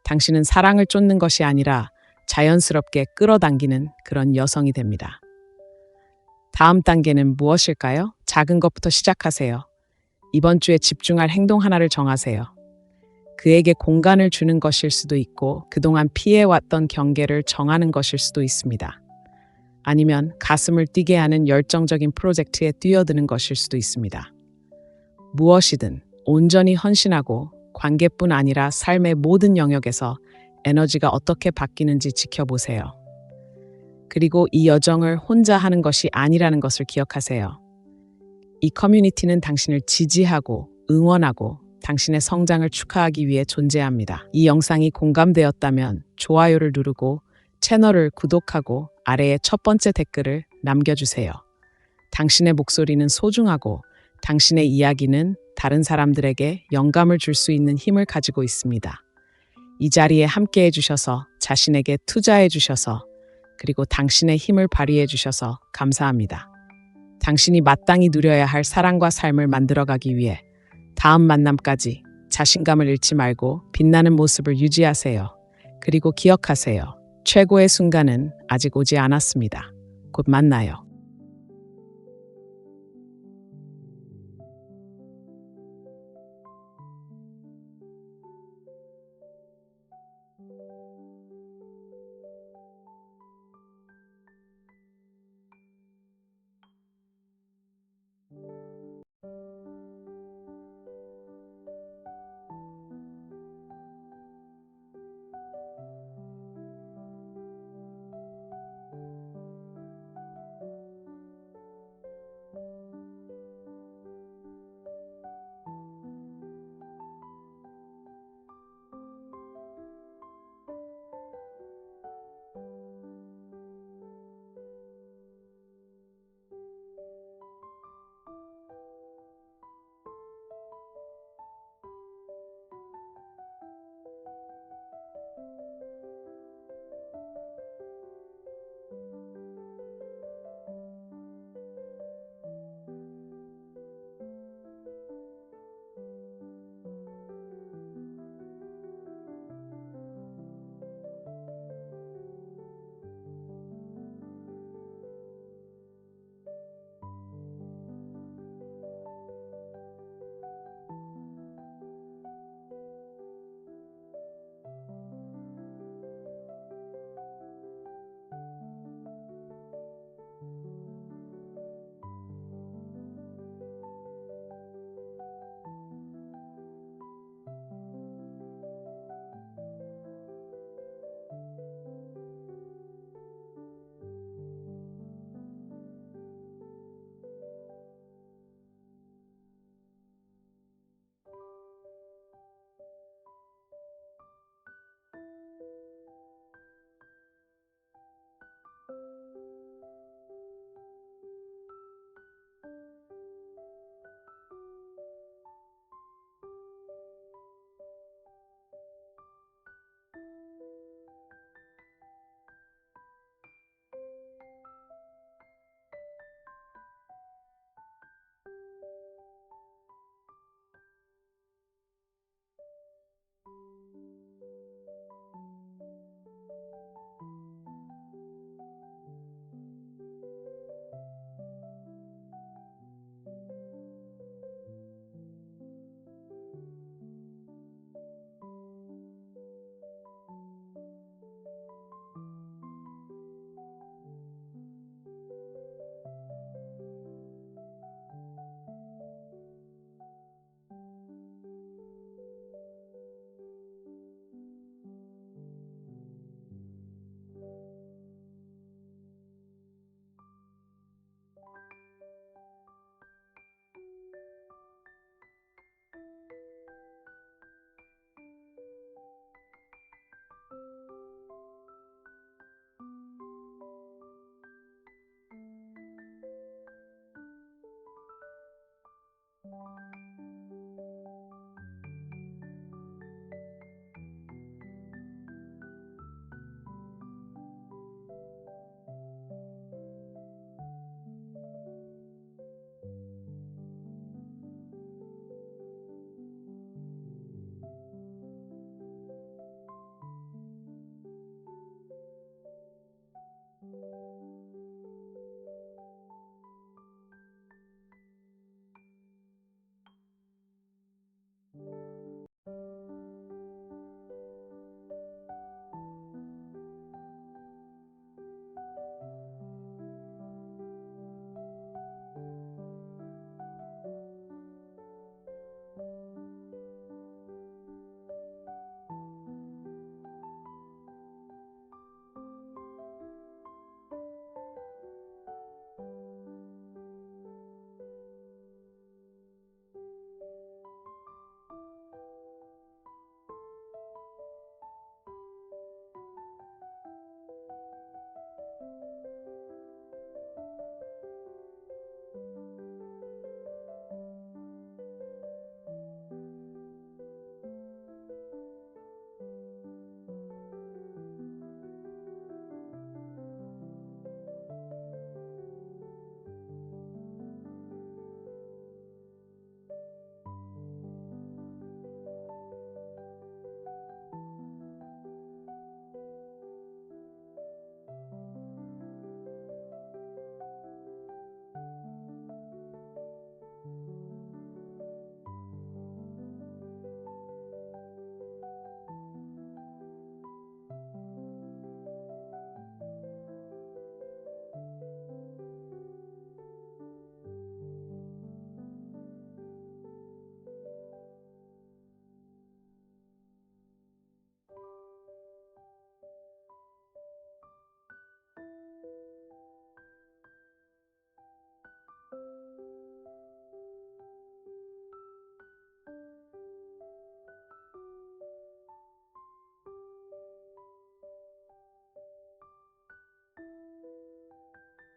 당신은 사랑을 쫓는 것이 아니라 자연스럽게 끌어당기는 그런 여성이 됩니다. 다음 단계는 무엇일까요? 작은 것부터 시작하세요. 이번 주에 집중할 행동 하나를 정하세요. 그에게 공간을 주는 것일 수도 있고 그동안 피해왔던 경계를 정하는 것일 수도 있습니다. 아니면 가슴을 뛰게 하는 열정적인 프로젝트에 뛰어드는 것일 수도 있습니다. 무엇이든 온전히 헌신하고 관계뿐 아니라 삶의 모든 영역에서 에너지가 어떻게 바뀌는지 지켜보세요. 그리고 이 여정을 혼자 하는 것이 아니라는 것을 기억하세요. 이 커뮤니티는 당신을 지지하고 응원하고 당신의 성장을 축하하기 위해 존재합니다. 이 영상이 공감되었다면 좋아요를 누르고 채널을 구독하고 아래에 첫 번째 댓글을 남겨주세요. 당신의 목소리는 소중하고 당신의 이야기는 다른 사람들에게 영감을 줄 수 있는 힘을 가지고 있습니다. 이 자리에 함께 해주셔서 자신에게 투자해 주셔서 그리고 당신의 힘을 발휘해 주셔서 감사합니다. 당신이 마땅히 누려야 할 사랑과 삶을 만들어가기 위해 다음 만남까지 자신감을 잃지 말고 빛나는 모습을 유지하세요. 그리고 기억하세요. 최고의 순간은 아직 오지 않았습니다. 곧 만나요.